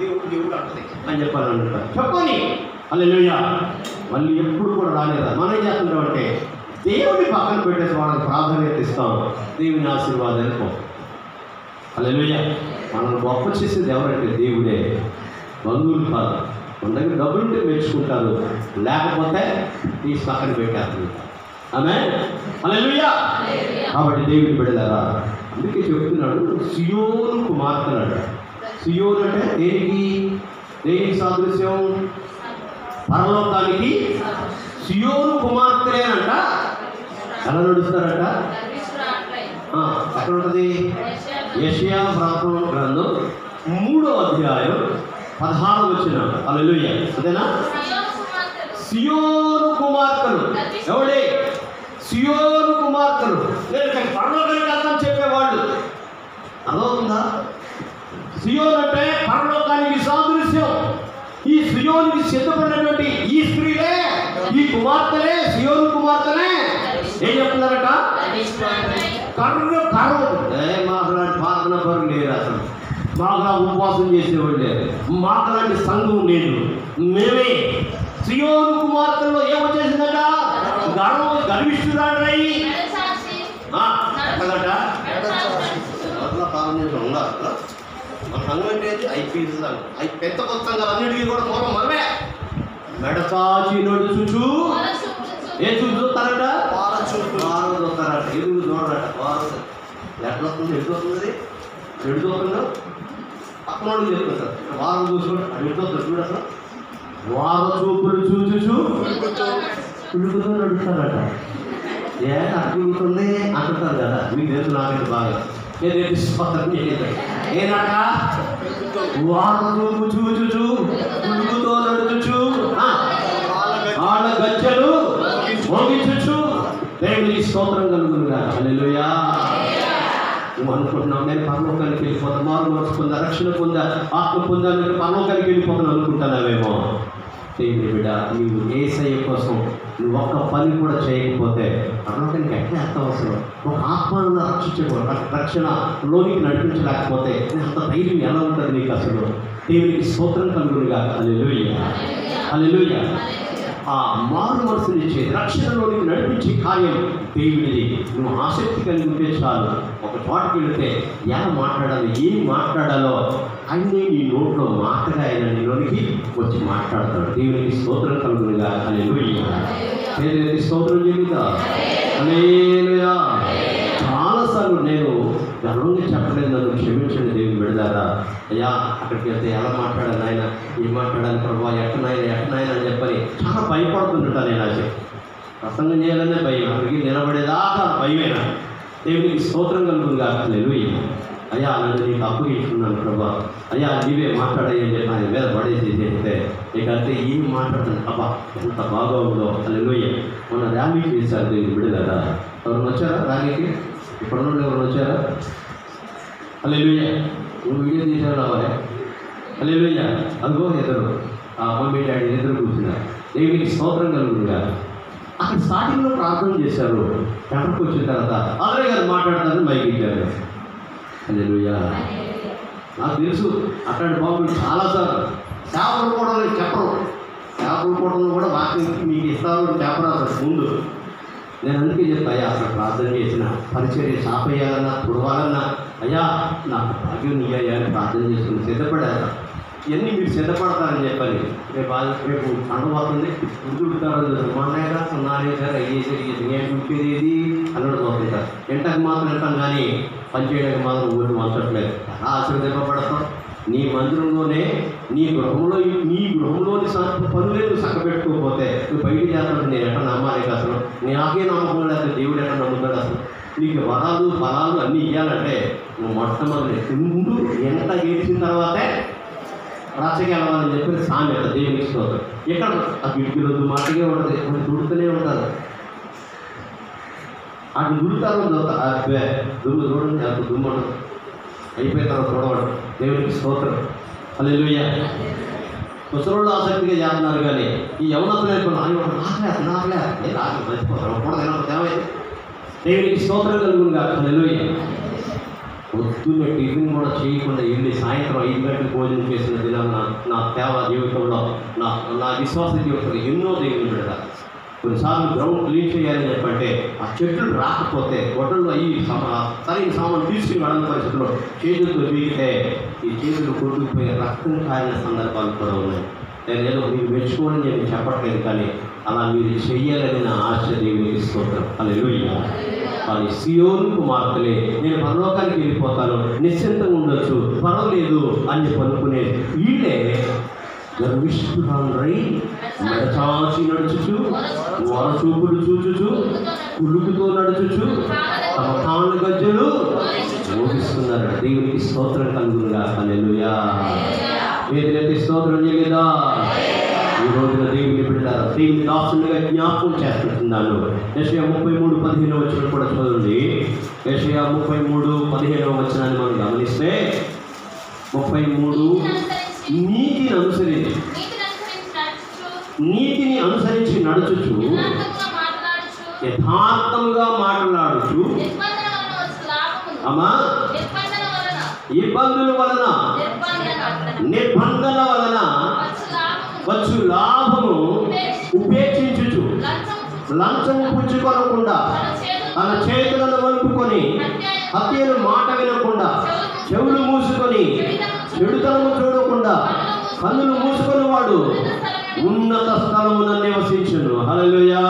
దేవుడు దేవుడు అంటది అని చెప్పాలంటారు. చెప్పని హల్లెలూయా. మళ్ళీ ఎప్పుడు కూడా రాలేదా? మనం ఏం చేస్తుంటామంటే దేవుని పక్కన పెట్టేసి వాళ్ళకి ప్రాధాన్యత ఇస్తాం, దేవుని ఆశీర్వాదాన్ని పో. హల్లెలూయా. మనం గొప్ప చేసేది ఎవరంటే దేవుడే, బంధువులు కాదు. మన దగ్గర డబ్బులుంటే మెచ్చుకుంటారు, లేకపోతే తీసి పక్కన పెట్టేస్తారు. ఆమేన్, హల్లెలూయా. కాబట్టి దేవుని బిడ్డలారా, అందుకే చెప్తున్నాడు సియోను కుమార్తెలు. సియోను అంటే దేనికి సాదృశ్యం? పరలోకానికి సియోను కుమార్తెలేనంట. ఎలా నడుస్తారంట? ఎక్కడ ఉంటుంది? యెషయా గ్రంథం 3వ అధ్యాయం 16వ వచనం. హల్లెలూయా. అదేనా? సియోను కుమార్తెలు. ఎవడే సియోను కుమార్తెలు? పరలోకానికి అర్థం చెప్పేవాళ్ళు. అర్థమవుతుందా? సియోన్ అంటే పరలోకానికి సాదృశ్యం. ఈ సియోనికి సిద్ధపడినటువంటి ఈ స్త్రీలే, ఈ కుమార్తెలే, సియోను కుమార్తెలే ఏం చెప్తున్నారట? మాకులాంటి ప్రార్థన పరులు లేరు, అసలు మాకులా ఉపవాసం చేసేవాళ్ళు లేరు, మాకులాంటి సంఘం లేదు. మేమే సియోను కుమార్తెల్లో ఏమొచ్చేసిందట? గర్విష్ఠురాడై ఎక్కడట? మన సంఘం అంటే ఐపీఎస్ సంఘం, పెద్ద కొత్త సంఘాలు అన్నిటికీ కూడా మూలం మనమే. మెడసాచి నడుచుచు ఏ చూస్తారట? వారం చూస్తారట. ఎదుగు చూడరట. వారం ఎట్లా వస్తుంది? ఎటు వస్తుంది? ఎటు చూస్తుందో పక్కన వాళ్ళు చెప్తారు సార్. వారం చూసుకోండి, అది ఎటు వస్తుంది చూడ. అసలు వారం చూపులు చూచుచు పిలుగుతూ నడుస్తారట. ఏ అడుగుతుంది అంటుంటారు కదా, మీకు తెలుసు, నాకైతే బాగా. ఏనాక వారం చూపు చూచుచు పిలుగుతో నడుచుచు వాళ్ళ గజ్జలు మోగించుచు దేవునికి స్తోత్రం కలుగునుగా. హల్లెలూయా. నువ్వు అనుకుంటున్నావు నేను పరలోకానికి వెళ్ళిపోతాను, మారు మనసు పొందా, రక్షణ పొందా, ఆత్మ పొందా, నేను పరలోకానికి వెళ్ళిపోతాను అనుకుంటున్నావేమో. దేవుని బిడ్డ, నీవు యేసయ్య కోసం నువ్వు ఒక్క పని కూడా చేయకపోతే పరలోకానికి ఎట్లా అర్థం అవసరం? ఒక ఆత్మను రక్షణలోనికి నడిపించలేకపోతే అంత ధైర్యం ఎలా ఉంటుంది నీకు? అసలు దేవునికి స్తోత్రం కలుగునుగా. హల్లెలూయా, హల్లెలూయా. ఆ మారు మనసునిచ్చే రక్షణలోనికి నడిపించే కార్యం దేవుడిది. నువ్వు ఆసక్తి కలిగి ఉంటే చాలు. ఒక చోటకి వెళితే ఎలా మాట్లాడాలో, ఏం మాట్లాడాలో అన్నీ నీ నోట్లో మాటగా ఆయన నీలోనికి వచ్చి మాట్లాడతాడు. దేవునికి స్తోత్రం కలుగునుగా. హల్లెలూయా. దేవునికి స్తోత్రం చెబుతా. హల్లెలూయా. చాలాసార్లు నేను గర్వంగా చెప్పలేదు, నన్ను క్షమించండి దేవుని బిడ్డలారా. అయ్యా అక్కడికి వెళ్తే ఎలా మాట్లాడాలి ఆయన, ఏం మాట్లాడాలి ప్రభావ, ఎక్కడైనా అని చెప్పని చాలా భయపడుతుంటా. నేను అసలు ప్రసంగం చేయాలనే భయం, అక్కడికి నిలబడేదాకా భయమేనా. దేవునికి స్తోత్రం కలుగునుగా. హల్లెలూయా. అయ్యా నన్ను నీకు అప్పగించుకున్నాను ప్రభా, అయ్యా నీవే మాట్లాడాయని చెప్పి ఆయన మీద పడేసి చెప్తే నీకంటే ఏం మాట్లాడుతుంది, అబ్బా ఎంత బాగా ఉందో. హల్లెలూయా. మొన్న ర్యాలీ చేశారు దేవుని బిడ్డలారా. ఎవరు వచ్చారా ర్యాలీకి? ఇక్కడ నుండి ఎవరు వచ్చారా? హల్లెలూయా. నువ్వు వీడియో తీసావు రావాలి. హల్లెలూయా. అదిగో ఎదురు ఆ మమ్మీ డాడీ ఎదురు కూర్చున్నారు. దేవునికి స్తోత్రం కలుగునుగా. అక్కడ స్టార్టింగ్లో ప్రార్థన చేశారు. ఎక్కడికి వచ్చిన తర్వాత ఆల్రెడీ గారు మాట్లాడతారని మైక్ ఇచ్చారు. హల్లెలూయా. నాకు తెలుసు అట్లాంటి బాబులు చాలాసార్లు చేపలు కూడా చెప్పరు. చేపలు కూడా కూడా వాకింగ్ మీకు ఇస్తారు చెప్పరాదు ముందు. నేను అందుకే చెప్తా, అయ్యా అసలు ప్రార్థన చేసిన పరిచర్య సాపేయాలన్నా తుడవాలన్నా అయ్యా నాకు భాగ్యం నీయ్యా అని ప్రార్థన చేసుకుని సిద్ధపడారు. ఇవన్నీ మీరు సిద్ధపడతారని చెప్పాలి. రేపు పండుగవుతుంది, ఉడుతారు మొన్నగా సున్నారేసారు, అయ్యేసరి నేను చూసేది ఏది అన్నట్టు చూస్తుంటారు. ఎంటకు మాత్రం వింటాం కానీ పని చేయడానికి మాత్రం ఊరికి వంచట్లేదు. ఎలా ఆశీర్వదింపబడతాం? నీ మందిరంలోనే నీ గృహంలోని పనులే నువ్వు చక్కబెట్టుకోకపోతే నువ్వు బయట చేస్తాను. నేను ఎట్లా నమ్మాలి? అసలు నాకే నమ్మకం లేదు, దేవుడు ఎట్లా నమ్ముతాడు? అసలు నీకు వరాలు ఫలాలు అన్నీ ఇవ్వాలంటే నువ్వు మొట్టమొదటి ముందు ఎంత గెలిచిన తర్వాతే రాచకెళ్ళాలని చెప్పి సామెత. దేవునికి స్తోత్రం. ఎక్కడ ఆ గిడ్గిరొద్దు మాటగా ఉంటుంది, కొన్ని దుడుతూనే ఉంటారు. అటు దుడుతారు దుమ్ము చూడండి, అంత దుమ్ము ఉండదు. అయిపోయిన తర్వాత చూడవడం. దేవునికి స్తోత్రం. హల్లెలూయా. ముసలోళ్ళు ఆసక్తిగా చేస్తున్నారు కానీ ఈ యవనస్తులు మర్చిపోతారు. దేవునికి స్తోత్రం కలుగునుగా. హల్లెలూయా. పొద్దున్న టిఫిన్ కూడా చేయకుండా వెళ్ళి సాయంత్రం 5 గంటలకు భోజనం చేసిన దినాన్న నా సేవ జీవితంలో నా విశ్వాస జీవితంలో ఎన్నో దేవుని బిడ్డ. కొన్నిసార్లు గ్రౌండ్ క్లీన్ చేయాలని చెప్పంటే ఆ చెట్లు రాకపోతే గొడ్డల్లో సరైన సామాను తీసుకుని వెళ్ళని పరిస్థితుల్లో చేతులతో వీగితే ఈ చేతులు కొట్టుకుపోయి రక్తం కారిన సందర్భాలు కూడా ఉన్నాయి. నేనేదో మీరు మెచ్చుకోని నేను చెప్పట్లేదు, కానీ అలా మీరు చెయ్యాలని నా ఆశ. దేవునికి స్తోత్రం. హల్లెలూయా. కానీ సియోను కుమార్తెలే, నేను పరలోకానికి వెళ్ళిపోతాను, నిశ్చింతంగా ఉండొచ్చు, పర్వాలేదు అని చెప్పి అనుకునే వీళ్ళే గర్విష్ఠురాలై మెడచాచి నడుచుచు, వరచూపులు చూచుచు, కులుకుతో నడుచుచు, తమ కాళ్ళు గజ్జలు మోగిస్తున్నారు. దేవునికి స్తోత్రం కలుగునుగా. హల్లెలూయా. వేదనకి స్తోత్రం చేయలేదా? ఈ రోజున దేవుని బిడ్డలారా, దేవుని దాసులుగా జ్ఞాపకం చేస్తున్నాను. యెషయా 33:15 వచనం కూడా చదవండి. యెషయా 33:15 వచనాన్ని మనం గమనిస్తే, 33 నీతిని అనుసరించి నడుచుచు, యథార్థముగా మాట్లాడుచు, అమ్మా ఇబ్బందుల వలన, నిబంధనల వలన వచ్చు లాభము ఉపేక్షించుచు, లంచము పుచ్చుకొనకుండా, తన చేతులను వలుపుకొని, హత్యను మాట వినకుండా, చెవులు మూసుకొని, చెడుతనము చూడకుండా, కన్నులు మూసుకొని వాడు ఉన్నత స్థలమున నివసించును. హల్లెలూయా.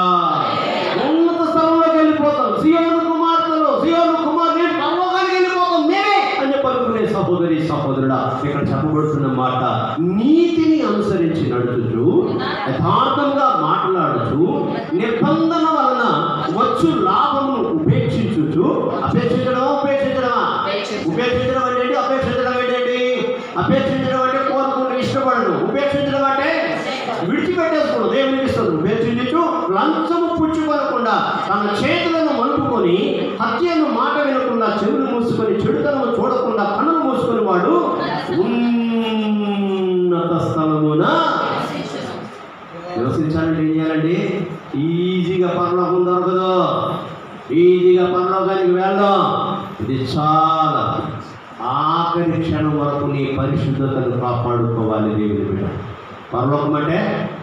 ఉన్నత స్థలంలోకి వెళ్ళిపోతాం. సియోను కుమార్తెలు, సియోను కుమార్, నేను పరలోకానికి వెళ్ళిపోతాం మేమే అని చెప్పి అనుకునే సహోదరి సహోదరుడా, ఇక్కడ చెప్పబడుతున్న మాట, నీతిని అనుసరించి నడుచుచు, యథార్థంగా మాట్లాడుచు, నిబంధన వలన వచ్చు లాభమును ఉపేక్షించుచు. ఉపేక్షించడమా? ఉపేక్షించడమా? ఉపేక్షించడం అంటే ఏంటి? అపేక్షించడం ఏంటండి? అపేక్షించడం అంటే కోరుకుంటూ ఇష్టపడను. ఉపేక్షించడం అంటే విడిచిపెట్టేసుకోవడం. దేవునికి ఇస్తుంది. ఉపేక్షించు, లంచము పుచ్చుకోనకుండా, తన చేతులను మలుపుకొని, హత్యను మాట వినకుండా, చెవులు మూసుకొని, చెడుతనము చూడకుండా, కన్నులు మూసుకొని వాడు ఉన్నత స్థలమున నివసించాలంటే ఏం చేయాలండి? ఈజీగా పరలోకం దొరకదు. ఈజీగా పరలోకానికి వెళ్దాం. ఇది చాలా ఆఖరి క్షణం వరకు నీ పరిశుద్ధతను కాపాడుకోవాలి. దేవుని బిడ్డ, పరలోకం అంటే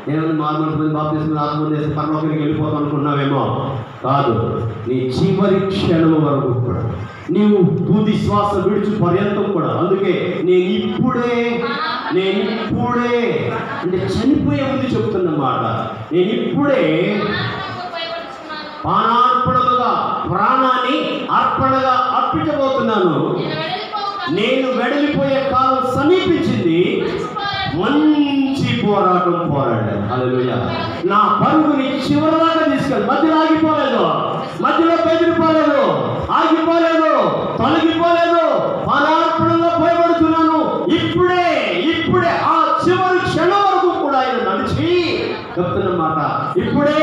నేను మామూలు బాప్తిస్మం ఆత్మహత్య పరలోకానికి వెళ్ళిపోతాం అనుకున్నావేమో. కాదు, నీ చివరి క్షణం వరకు కూడా, నీవు తుది శ్వాస విడిచి పర్యంతం కూడా. అందుకే నేను ఇప్పుడే అంటే చనిపోయే ముందు చెప్తున్నమాట, నేను ఇప్పుడే పానార్పణముగా ప్రాణాన్ని అర్పణగా అర్పించబోతున్నాను. నేను వెడలిపోయే కాలం సమీపించింది. మంచి పోరాటం పోరాడాను. హల్లెలూయా. నా పరుగుని చివరిదాకా తీసుకెళ్ళి, మధ్యలో ఆగిపోలేదు, మధ్యలో బెదిరిపోలేదు, ఆగిపోలేదు, తొలగిపోలేదు. పానార్పణంగా భయపడుతున్నాను. ఇప్పుడే ఆ చివరి క్షణం వరకు కూడా ఆయన నడిచి చెప్తున్నమాట, ఇప్పుడే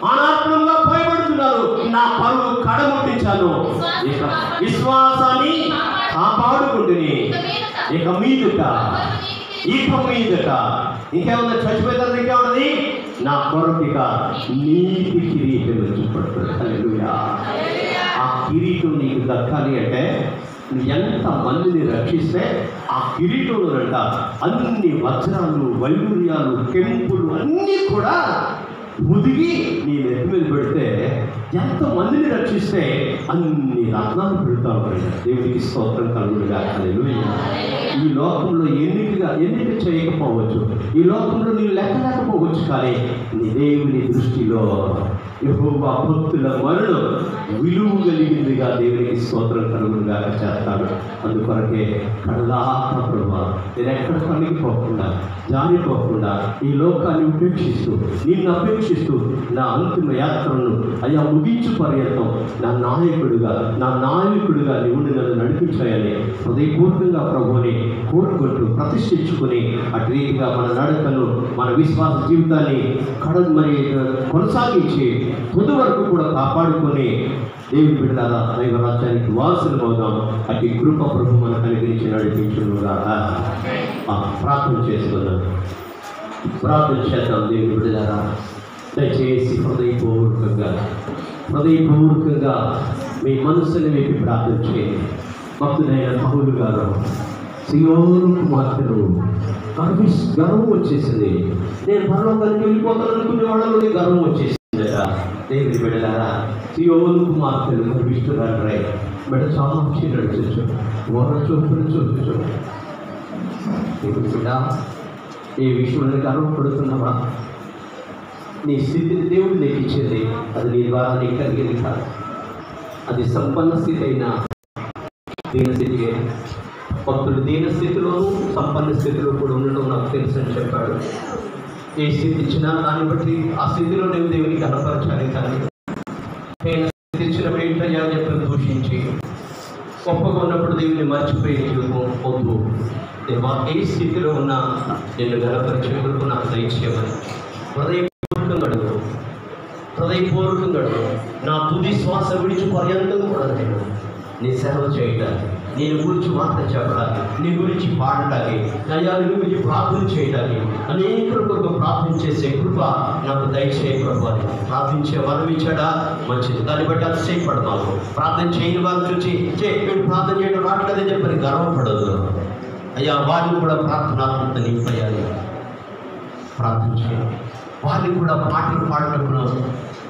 పానార్పణంగా భయపడుతున్నారు. నా పరుగు కడముట్టించాను. ఇక విశ్వాసాన్ని కాపాడుకుంటుని ఇక మీదట ఇంకేమన్నా చచ్చిపోయిన తర్వాత ఇంకేమున్నది? నా కొరకిక నీతి కిరీటం చూపడుతుంది. హల్లెలూయా. ఆ కిరీటం నీకు దక్కాలి అంటే ఎంత మందిని రక్షిస్తే ఆ కిరీటంలోనంట అన్ని వజ్రాలు, వైడూర్యాలు, కెంపులు అన్నీ కూడా ముదిగి నీ నెత్తి మీద పెడితే, ఎంతమందిని రక్షిస్తే అన్ని రత్నాలు పెడతావు. దేవునికి స్తోత్రం కలుగునుగా. హల్లెలూయా. ఈ లోకంలో ఎన్నిక చేయకపోవచ్చు, ఈ లోకంలో నీవు లెక్కలేకపోవచ్చు, కానీ నీ దేవుని దృష్టిలో యెహోవా భక్తుల మరణం విలువ కలిగిందిగా దేవునికి స్తోత్రం కలుగునుగా చేస్తాడు. అందుకొరకే కడదాకా ప్రభువా, నేను ఎక్కడ పనికిపోకుండా, జారిపోకుండా, ఈ లోకాన్ని ఉపేక్షిస్తూ, నిన్ను అపేక్షిస్తూ నా అంతిమ యాత్రను అయ్యా ముగించు పర్యంతం నా నాయకుడిగా నీవు నన్ను నడిపించాయని హృదయపూర్వకంగా ప్రభువుని కోరుకుంటూ ప్రతిష్ఠించుకుని, అటు రీతిగా మన నడకను, మన విశ్వాస జీవితాన్ని కొనసాగించి తుది వరకు కూడా కాపాడుకొని దేవుని బిడ్డలారా దైవ రాజ్యానికి వారసులు అవుదాం. అటు కృప ప్రభు మనకు అనుగ్రహించి నడిపించునుగా. ప్రార్థన చేస్తున్నాను. ప్రార్థన చేద్దాం. దేవుని బిడ్డలారా దయచేసి హృదయపూర్వకంగా మీ మనసుని వేపి ప్రార్థన చేయండి. భక్తుడైన పౌలు గారు, సియోను కుమార్తెలు గర్వం వచ్చేసింది. నేను పరలోకానికి వెళ్ళిపోతాను అనుకునే వాళ్ళలోనే గర్వం వచ్చేసిందట. దేవుని బిడ్డలారా, సియోను కుమార్తెలు గర్విష్ఠురాలై బిడ్డ చాలా నడుచు, వర చూపులు చూపించు. దేవుని బిడ్డ, ఏ విషయంలో గర్వపడుతున్నావా? నీ స్థితిని దేవుడు నీకు ఇచ్చేది, అది నీ ద్వారా నీకు కలిగేది కాదు. అది సంపన్న స్థితి అయినా దీనస్థితియే. భక్తుడు దీనస్థితిలోనూ సంపన్న స్థితిలో కూడా ఉండడం నాకు తెలుసు అని చెప్పాడు. ఏ స్థితి ఇచ్చినా దాన్ని బట్టి ఆ స్థితిలో నేను దేవునికి కనపరచాలి. కానీ నేను స్థితి ఇచ్చినప్పుడు ఏంటయ్యా అని చెప్పి దూషించి గొప్పగా ఉన్నప్పుడు దేవుని మర్చిపోయి వద్దు. దేవా, ఏ స్థితిలో ఉన్నా నిన్ను గనపరిచే వరకు నాకు దయచేయమని హృదయపూర్వకంగా అడుగు. నా తుది శ్వాస విడిచి పర్యంతం కూడా నేను నీ సేవ చేయడానికి, నేను గురించి మాత్రం చెప్పడానికి, నీ గురించి పాడటానికి, నయాల గురించి ప్రార్థన చేయడానికి, అనేకుల కొరకు ప్రార్థన చేసే కృప నాకు దయచేయ ప్రభు అని ప్రార్థించే వరం ఇచ్చాడా? మంచిది. దాన్ని బట్టి అతిశయపడతాను. ప్రార్థన చేయని వారిని చూసి వీడు ప్రార్థన చేయడం రావట్లేదని చెప్పని గర్వపడదు. అయ్యా, వారిని కూడా ప్రార్థనాత్మక నింపయ్యాలి. ప్రార్థన చేయాలి. వారిని కూడా పాటలు పాడినప్పుడు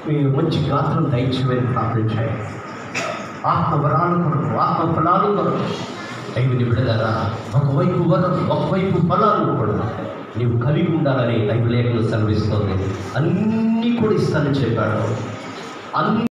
మీరు మంచి గాత్రం దయచేయమని ప్రార్థన చేయాలి. ఆత్మ వరాలు కొరకు, ఆత్మ ఫలాలు కొరకు దైవుని విడదరా. ఒకవైపు వరం, ఒకవైపు ఫలాలు కూడా నీవు కలిగి ఉండాలని దైవ లేఖను సెలవిస్తుంది. అన్నీ కూడా ఇస్తానని చెప్పాడు. అన్నీ